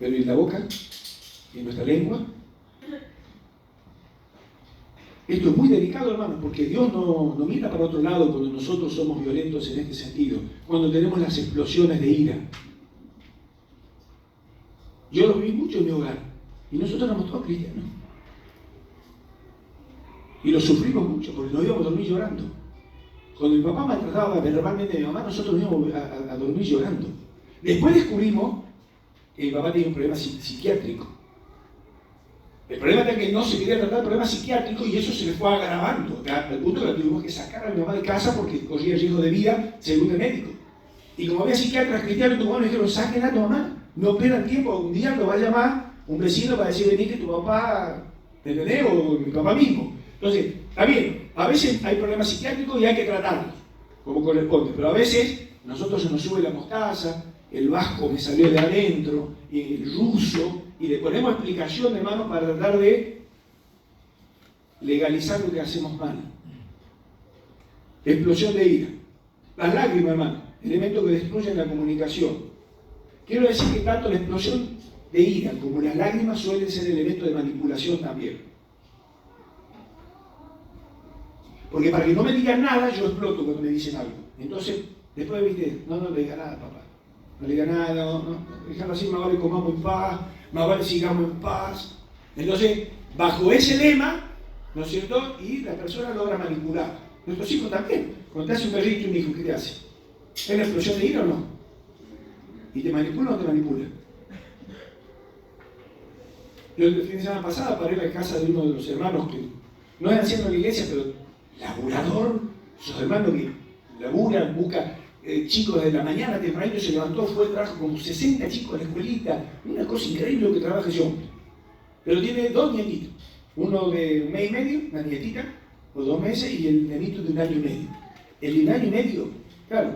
Pero ¿y en la boca? ¿Y en nuestra lengua? Esto es muy delicado, hermanos, porque Dios no mira para otro lado cuando nosotros somos violentos en este sentido, cuando tenemos las explosiones de ira. Yo lo viví mucho en mi hogar, y nosotros éramos todos cristianos. Y lo sufrimos mucho, porque nos íbamos a dormir llorando. Cuando mi papá maltrataba verbalmente a mi mamá, nosotros nos íbamos a dormir llorando. Después descubrimos que mi papá tenía un problema psiquiátrico. El problema era que no se quería tratar el problema psiquiátrico y eso se le fue agravando, al punto que la tuvimos que sacar a mi mamá de casa porque corría riesgo de vida según el médico. Y como había psiquiatras cristianos en Tucumán, me dijeron, saquen a tu mamá, no pierdan tiempo, un día lo va a llamar un vecino para decir, vení que tu papá, ¿me entendés? O mi papá mismo. Entonces, está bien, a veces hay problemas psiquiátricos y hay que tratarlos, como corresponde, pero a veces nosotros se nos sube la mostaza, el vasco me salió de adentro, el ruso, y le ponemos explicación, hermano, para tratar de legalizar lo que hacemos mal. Explosión de ira. Las lágrimas, hermano, elementos que destruyen la comunicación. Quiero decir que tanto la explosión de ira como las lágrimas suelen ser elementos de manipulación también. Porque para que no me digan nada, yo exploto cuando me dicen algo. Entonces, después, viste, no le diga nada, papá. No le diga nada, no, déjalo así, más vale comamos en paz, más vale sigamos en paz. Entonces, bajo ese lema, ¿no es cierto? Y la persona logra manipular. Nuestros hijos también. Cuando te hace un perrito y un hijo, ¿qué te hace? ¿Es la explosión de ira o no? ¿Y te manipula o no te manipula? Yo el fin de semana pasada paré en la casa de uno de los hermanos que no es anciano en la iglesia, pero laburador, esos hermanos que laburan, buscan chicos de la mañana tempranito, se levantó, fue, trajo como 60 chicos a la escuelita, una cosa increíble lo que trabaja ese hombre. Pero tiene 2 nietitos, uno de 1 mes y medio, una nietita, o 2 meses, y el nenito de 1 año y medio. El de 1 año y medio, claro,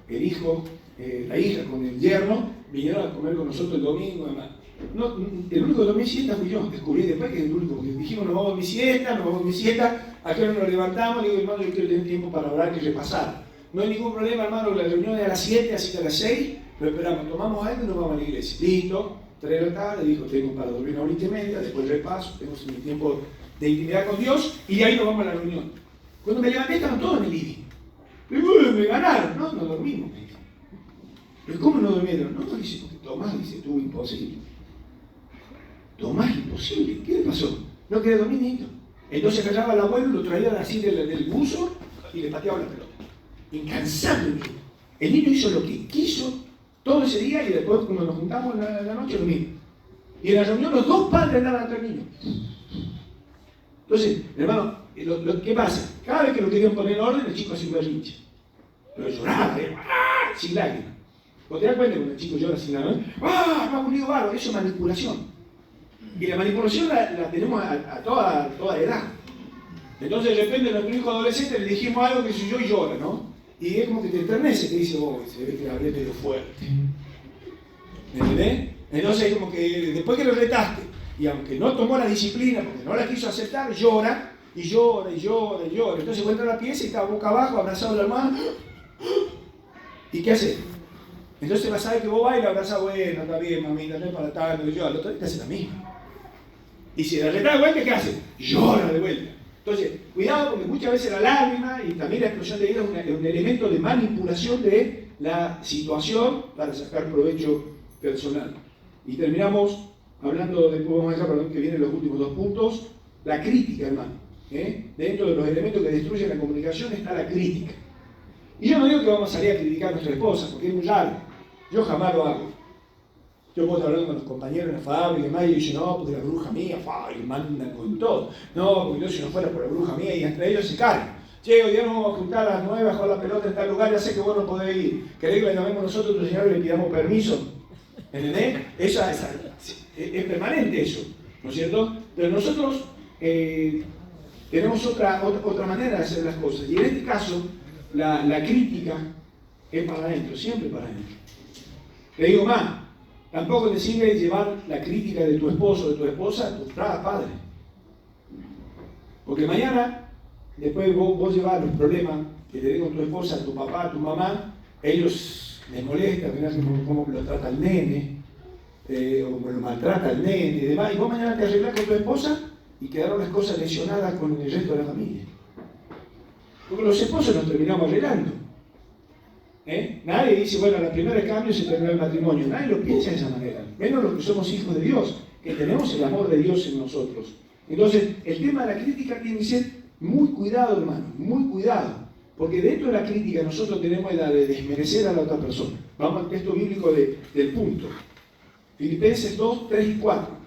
el hijo, la hija con el yerno, vinieron a comer con nosotros el domingo, además. No, el único que dormí siesta fui yo, descubrí después que es el único, porque dijimos nos vamos a mi siesta, ¿a qué hora nos levantamos? Le digo, hermano, yo quiero tener tiempo para orar y repasar. No hay ningún problema, hermano, la reunión es a las 7, así que a las 6, lo esperamos, tomamos algo y nos vamos a la iglesia. Listo, 3 de la tarde, dijo, tengo para dormir 1 horita y media, después repaso, tengo mi tiempo de intimidad con Dios, y de ahí nos vamos a la reunión. Cuando me levanté estaban todos en el living. Me ganaron, no dormimos. ¿Pero cómo no durmieron? No, dice, porque Tomás dice, tú imposible. Tomás, imposible, ¿qué le pasó? No quería dormir, niño. Entonces agarraba al abuelo, lo traía así del buzo y le pateaba la pelota. Incansable el niño. El niño hizo lo que quiso todo ese día y después cuando nos juntamos en la noche lo mismo. Y en la reunión los 2 padres andaban atrás del niño. Entonces, hermano, ¿qué pasa? Cada vez que lo querían poner en orden, el chico hacía un berrinche. Pero lloraba, sin lágrimas. ¿Vos te das cuenta cuando el chico llora sin lágrimas? ¡Ah! ¡Me ha unido barro! Eso es manipulación. Y la manipulación la tenemos a toda edad. Entonces, de repente, a nuestro hijo adolescente le dijimos algo que soy yo y llora, ¿no? Y es como que te enternece, te dice, oh, se ve que la hablé medio fuerte. ¿Me entendés? Entonces, como que después que lo retaste, y aunque no tomó la disciplina, porque no la quiso aceptar, llora, y llora, y llora, y llora. Entonces entra a la pieza y está boca abajo, abrazado a la hermana. ¿Y qué hace? Entonces vas a ver que vos vas y la abrazás, bueno, está bien, mamita, no es para tanto, y yo, al otro día te hace la misma. Y si la retás de vuelta, ¿qué hace? Llora de vuelta. Entonces, cuidado porque muchas veces la lágrima y también la explosión de ira es un elemento de manipulación de la situación para sacar provecho personal. Y terminamos hablando, después vamos a dejar, perdón, que vienen los últimos 2 puntos, la crítica, hermano. Dentro de los elementos que destruyen la comunicación está la crítica. Y yo no digo que vamos a salir a criticar a nuestra esposa, porque es muy largo. Yo jamás lo hago. Yo puedo estar hablando con los compañeros en la fábrica y demás, y dicen, no, porque la bruja mía, y mandan con todo. No, porque yo si no fuera por la bruja mía, y entre ellos se cargan. Che, hoy día nos vamos a juntar a las 9 a jugar la pelota en tal lugar, ya sé que vos no podés ir. ¿Querés que la llamemos nosotros, tu señor, y le pidamos permiso? ¿Entendés? Es permanente eso, ¿no es cierto? Pero nosotros tenemos otra manera de hacer las cosas. Y en este caso, la crítica es para adentro, siempre para adentro. Te digo más, tampoco te sirve llevar la crítica de tu esposo o de tu esposa a tu padre. Porque mañana, después vos llevas los problemas que te den con tu esposa, a tu papá, a tu mamá, ellos les molesta, mirá cómo lo trata el nene, o lo maltrata el nene y demás, y vos mañana te arreglás con tu esposa y quedaron las cosas lesionadas con el resto de la familia. Porque los esposos nos terminamos arreglando. Nadie dice, bueno, a la primera cambio se terminó el matrimonio. Nadie lo piensa de esa manera. Menos los que somos hijos de Dios, que tenemos el amor de Dios en nosotros. Entonces, el tema de la crítica tiene que ser muy cuidado, hermano, muy cuidado. Porque dentro de la crítica nosotros tenemos la de desmerecer a la otra persona. Vamos al texto bíblico del punto. Filipenses 2, 3 y 4.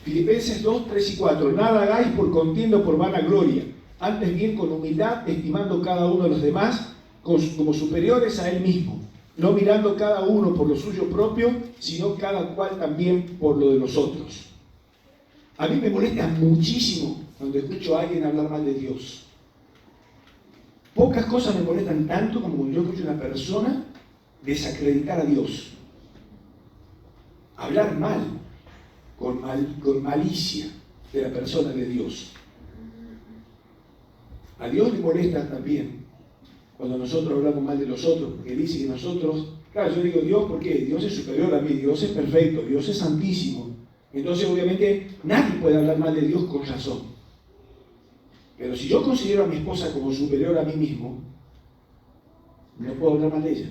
Filipenses 2, 3 y 4. Nada hagáis por contienda o por vanagloria, antes bien con humildad, estimando cada uno de los demás como superiores a él mismo, no mirando cada uno por lo suyo propio, sino cada cual también por lo de los otros. A mí me molesta muchísimo cuando escucho a alguien hablar mal de Dios. Pocas cosas me molestan tanto como cuando yo escucho a una persona desacreditar a Dios. Hablar mal, con malicia de la persona de Dios. A Dios le molesta también cuando nosotros hablamos mal de los otros, porque dice que nosotros, claro, yo digo Dios porque Dios es superior a mí, Dios es perfecto, Dios es santísimo. Entonces obviamente nadie puede hablar mal de Dios con razón. Pero si yo considero a mi esposa como superior a mí mismo, no puedo hablar mal de ella.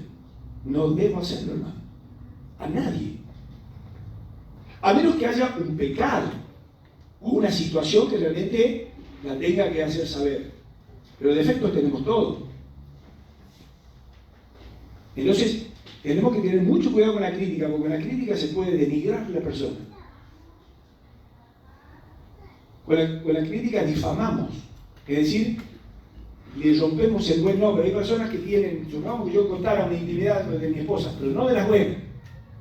No debo hacerlo, hermano. A nadie. A menos que haya un pecado o una situación que realmente la tenga que hacer saber. Pero defectos tenemos todos. Entonces, tenemos que tener mucho cuidado con la crítica, porque con la crítica se puede denigrar a la persona. Con la crítica difamamos. Es decir, le rompemos el buen nombre. Hay personas que tienen, supongamos que yo contara una intimidad de mi esposa, pero no de las buenas.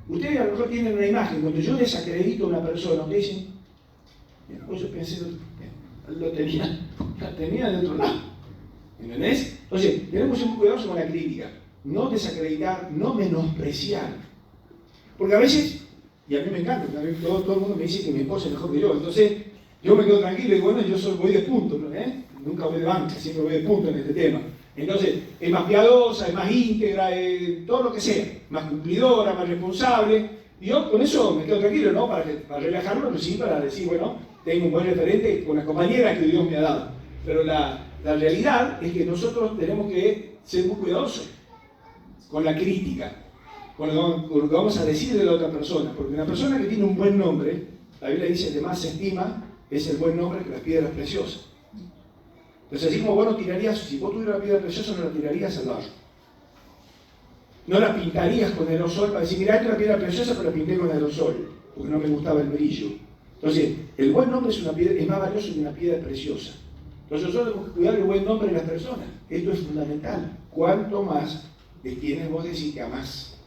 Ustedes a lo mejor tienen una imagen, cuando yo desacredito a una persona, ustedes dicen, pues yo pensé, la tenía de otro lado. ¿Entendés? Entonces, tenemos que ser muy cuidadosos con la crítica. No desacreditar, no menospreciar. Porque a veces, y a mí me encanta, porque a mí todo el mundo me dice que mi esposa es mejor que yo. Entonces, yo me quedo tranquilo y bueno, voy de punto, nunca voy de banca, siempre voy de punto en este tema. Entonces, es más piadosa, es más íntegra, todo lo que sea, más cumplidora, más responsable. Y yo con eso me quedo tranquilo, ¿no? Para relajarme, pero sí para decir, bueno, tengo un buen referente con la compañera que Dios me ha dado. Pero la realidad es que nosotros tenemos que ser muy cuidadosos con la crítica, con lo que vamos a decir de la otra persona. Porque una persona que tiene un buen nombre, la Biblia dice que más se estima es el buen nombre que las piedras preciosas. Entonces, así como vos no tirarías, si vos tuvieras una piedra preciosa, no la tirarías al barro. No la pintarías con aerosol para decir, mira, esta es una piedra preciosa, pero la pinté con aerosol, porque no me gustaba el brillo. Entonces, el buen nombre es más valioso que una piedra preciosa. Entonces, nosotros tenemos que cuidar el buen nombre de las personas. Esto es fundamental. Cuanto más de quienes vos decís que amás.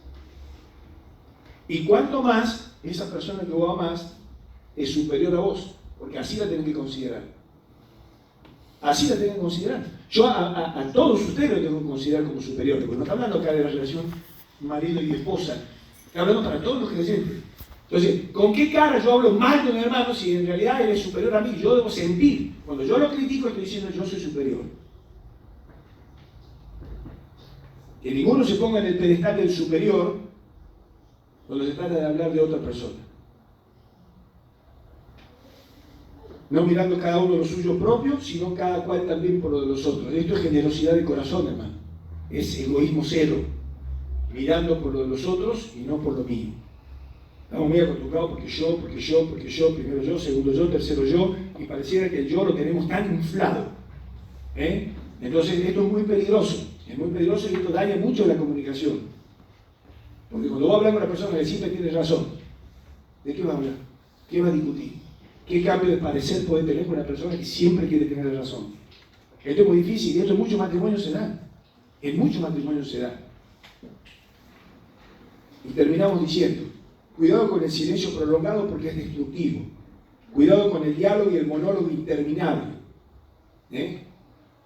Y cuanto más esa persona que vos amás es superior a vos, porque así la tenés que considerar. Así la tengo que considerar. Yo a todos ustedes los tengo que considerar como superiores, porque no está hablando acá de la relación marido y esposa, está hablando para todos los creyentes. Entonces, ¿con qué cara yo hablo mal de un hermano si en realidad él es superior a mí? Yo debo sentir. Cuando yo lo critico, estoy diciendo yo soy superior. Que ninguno se ponga en el pedestal del superior cuando se trata de hablar de otra persona. No mirando cada uno lo suyo propio, sino cada cual también por lo de los otros. Esto es generosidad de corazón, hermano. Es egoísmo cero. Mirando por lo de los otros y no por lo mío. Estamos muy acostumbrados porque yo, primero yo, segundo yo, tercero yo, y pareciera que el yo lo tenemos tan inflado. Entonces esto es muy peligroso y esto daña mucho la comunicación. Porque cuando vos hablas con una persona que siempre tiene razón, ¿de qué va a hablar? ¿Qué va a discutir? ¿Qué cambio de parecer puede tener con una persona que siempre quiere tener razón? Esto es muy difícil y esto en muchos matrimonios se da. En muchos matrimonios se da. Y terminamos diciendo, cuidado con el silencio prolongado porque es destructivo. Cuidado con el diálogo y el monólogo interminable.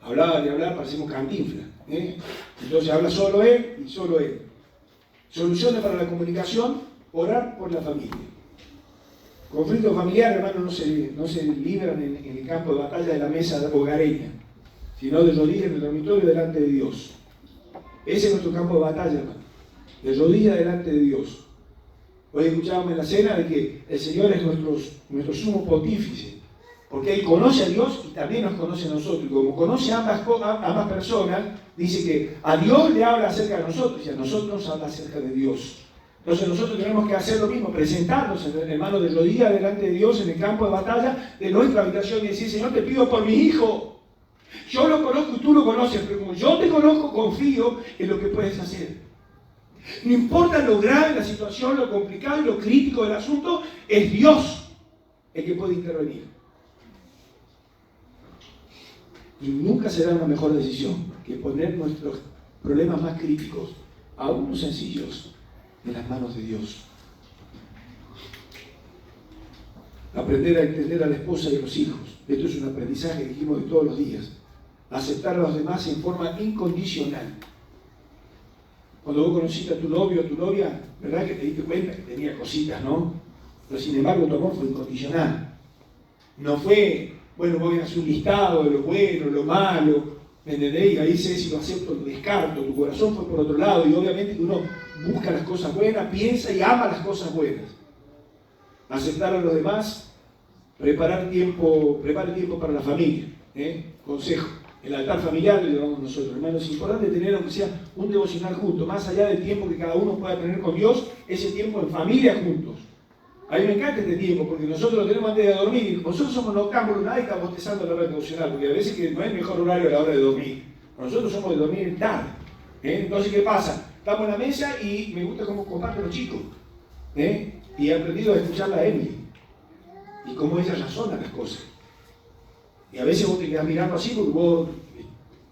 Hablaba de hablar, parecemos Cantinflas. Entonces habla solo él y solo él. Soluciones para la comunicación, orar por la familia. Conflictos familiares, hermanos, no se libran en el campo de batalla de la mesa hogareña, sino de rodillas en el dormitorio delante de Dios. Ese es nuestro campo de batalla, hermano. De rodillas delante de Dios. Hoy escuchábamos en la cena de que el Señor es nuestro sumo pontífice, porque Él conoce a Dios y también nos conoce a nosotros. Y como conoce a ambas personas, dice que a Dios le habla acerca de nosotros y a nosotros nos habla acerca de Dios. Entonces nosotros tenemos que hacer lo mismo, presentarnos en manos de rodillas delante de Dios en el campo de batalla de nuestra habitación y decir, Señor, te pido por mi hijo. Yo lo conozco y tú lo conoces, pero como yo te conozco, confío en lo que puedes hacer. No importa lo grave, la situación, lo complicado y lo crítico del asunto, es Dios el que puede intervenir. Y nunca será una mejor decisión que poner nuestros problemas más críticos, aún los sencillos, en las manos de Dios. Aprender a entender a la esposa y a los hijos. Esto es un aprendizaje que dijimos de todos los días. Aceptar a los demás en forma incondicional. Cuando vos conociste a tu novio o a tu novia, ¿verdad que te diste cuenta que tenía cositas, no? Pero sin embargo tu amor fue incondicional. No fue, bueno, voy a hacer un listado de lo bueno, lo malo, ¿me entendés? Y ahí sé si lo acepto o lo descarto. Tu corazón fue por otro lado y obviamente que uno busca las cosas buenas, piensa y ama las cosas buenas. Aceptar a los demás, prepare tiempo para la familia. Consejo. El altar familiar lo llevamos nosotros, hermanos. Es importante tener, aunque sea un devocional junto, más allá del tiempo que cada uno pueda tener con Dios, ese tiempo en familia juntos. A mí me encanta este tiempo, porque nosotros lo tenemos antes de dormir. Nosotros somos noctámbulos, nadie está bostezando a la hora devocional, porque a veces que no es mejor horario a la hora de dormir. Nosotros somos de dormir tarde. Entonces, ¿qué pasa? Estamos en la mesa y me gusta cómo comparten los chicos. Y he aprendido a escucharla a Emily. Y cómo ella razona las cosas. Y a veces vos te quedás mirando así porque vos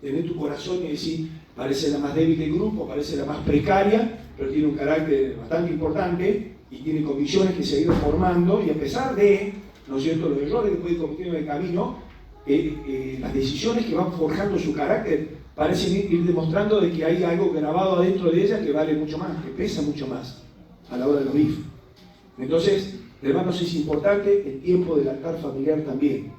tenés tu corazón y decís, parece la más débil del grupo, parece la más precaria, pero tiene un carácter bastante importante y tiene convicciones que se han ido formando y a pesar de, ¿no es cierto?, los errores que puede cometer en el camino, las decisiones que van forjando su carácter parecen ir demostrando de que hay algo grabado adentro de ella que vale mucho más, que pesa mucho más a la hora de los bifes. Entonces, hermanos, es importante el tiempo del altar familiar también.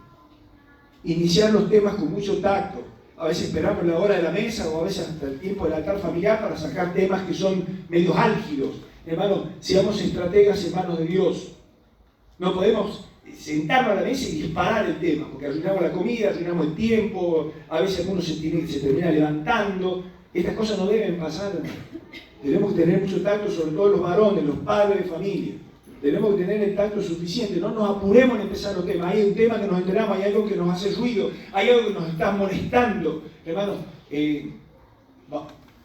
Iniciar los temas con mucho tacto. A veces esperamos la hora de la mesa o a veces hasta el tiempo del altar familiar para sacar temas que son medios álgidos. Hermanos, seamos estrategas en manos de Dios. No podemos sentarnos a la mesa y disparar el tema, porque arruinamos la comida, arruinamos el tiempo, a veces algunos se termina levantando. Estas cosas no deben pasar, hermanos. Tenemos que tener mucho tacto, sobre todo los varones, los padres de familia. Tenemos que tener el tacto suficiente, no nos apuremos en empezar los temas. Hay un tema que nos enteramos, hay algo que nos hace ruido, hay algo que nos está molestando. Hermanos,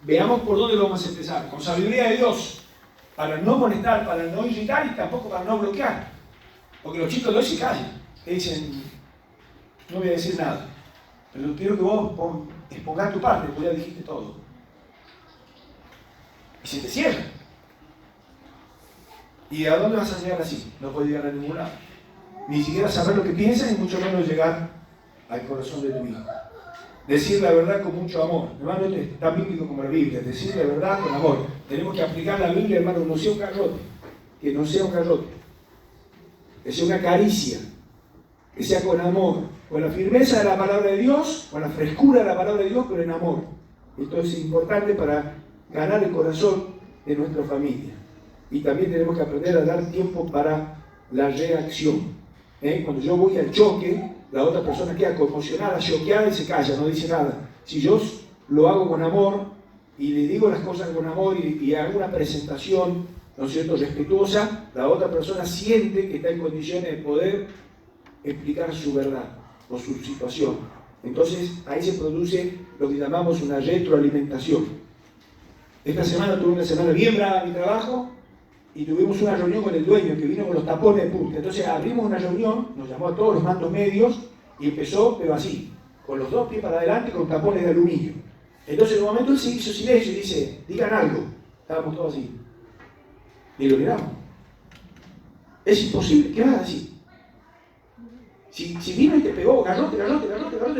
veamos por dónde lo vamos a empezar. Con sabiduría de Dios, para no molestar, para no irritar y tampoco para no bloquear. Porque los chicos de hoy se callan, te dicen, no voy a decir nada, pero quiero que vos expongas tu parte, porque ya dijiste todo. Y se te cierra. ¿Y a dónde vas a llegar así? No puedes llegar a ningún lado. Ni siquiera saber lo que piensas y mucho menos llegar al corazón de tu hijo. Decir la verdad con mucho amor. Hermano, esto es tan bíblico como la Biblia. Decir la verdad con amor. Tenemos que aplicar la Biblia, hermano, no sea un garrote. Que no sea un garrote. Que sea una caricia. Que sea con amor. Con la firmeza de la palabra de Dios, con la frescura de la palabra de Dios, pero en amor. Esto es importante para ganar el corazón de nuestra familia. Y también tenemos que aprender a dar tiempo para la reacción. Cuando yo voy al choque, la otra persona queda conmocionada, choqueada y se calla, no dice nada. Si yo lo hago con amor y le digo las cosas con amor y hago una presentación, ¿no es cierto?, respetuosa, la otra persona siente que está en condiciones de poder explicar su verdad o su situación. Entonces ahí se produce lo que llamamos una retroalimentación. Esta semana tuve una semana bien brava en mi trabajo y tuvimos una reunión con el dueño que vino con los tapones de punta. Entonces abrimos una reunión, nos llamó a todos los mandos medios y empezó, pero así, con los dos pies para adelante con tapones de aluminio. Entonces en un momento él se hizo silencio y dice, digan algo. Estábamos todos así. Y lo miramos. Es imposible, ¿qué vas a decir? Si vino y te pegó, garrote,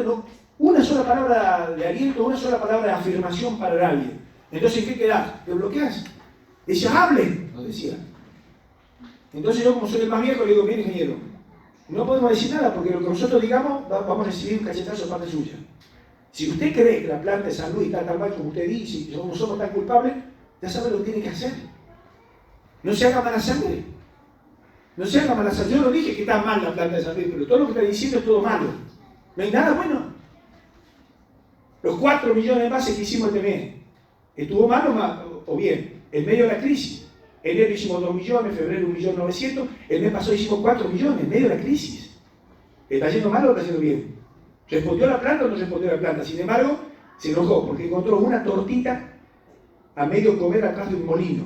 no, una sola palabra de aliento, una sola palabra de afirmación para nadie. Entonces, ¿en qué quedás? ¿Te bloqueás? Decía, hablen, nos decía. Entonces yo, como soy el más viejo, le digo, bien, ingeniero, no podemos decir nada porque lo que nosotros digamos, vamos a recibir un cachetazo de parte suya. Si usted cree que la planta de San Luis está tan mal como usted dice, y no somos tan culpables, ya sabe lo que tiene que hacer. No se haga mala sangre. No se haga mala sangre. Yo no dije que está mal la planta de San Luis, pero todo lo que está diciendo es todo malo. No hay nada bueno. Los 4 millones de envases que hicimos este mes, ¿estuvo mal o bien? En medio de la crisis. Enero hicimos 2 millones, febrero 1.900.000, el mes pasado hicimos 4 millones, en medio de la crisis. ¿Está yendo mal o está yendo bien? ¿Respondió la planta o no respondió la planta? Sin embargo, se enojó porque encontró una tortita a medio comer atrás de un molino.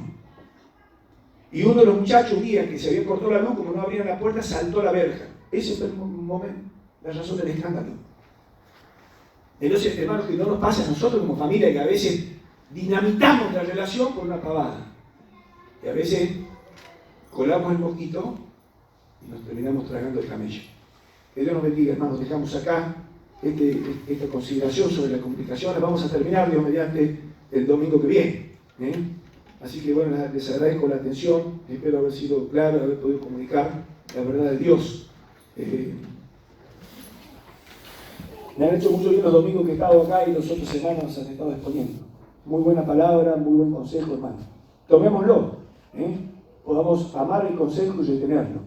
Y uno de los muchachos, un día que se había cortado la luz, como no abrían la puerta, saltó a la verja. Ese fue el momento, la razón del escándalo. Entonces, hermanos, que no nos pase a nosotros como familia, que a veces dinamitamos la relación por una pavada. Y a veces colamos el mosquito y nos terminamos tragando el camello. Que Dios nos bendiga, hermanos. Dejamos acá esta consideración sobre la comunicación. La vamos a terminar, Dios mediante, el domingo que viene. Así que bueno, les agradezco la atención. Espero haber sido claro, haber podido comunicar la verdad de Dios. Me han hecho mucho bien los domingos que he estado acá y los otros semanas nos han estado exponiendo. Muy buena palabra, muy buen consejo, hermano. Tomémoslo. Podamos amar el consejo y retenerlo.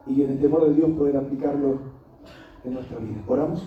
Y en el temor de Dios poder aplicarlo en nuestra vida. ¿Oramos?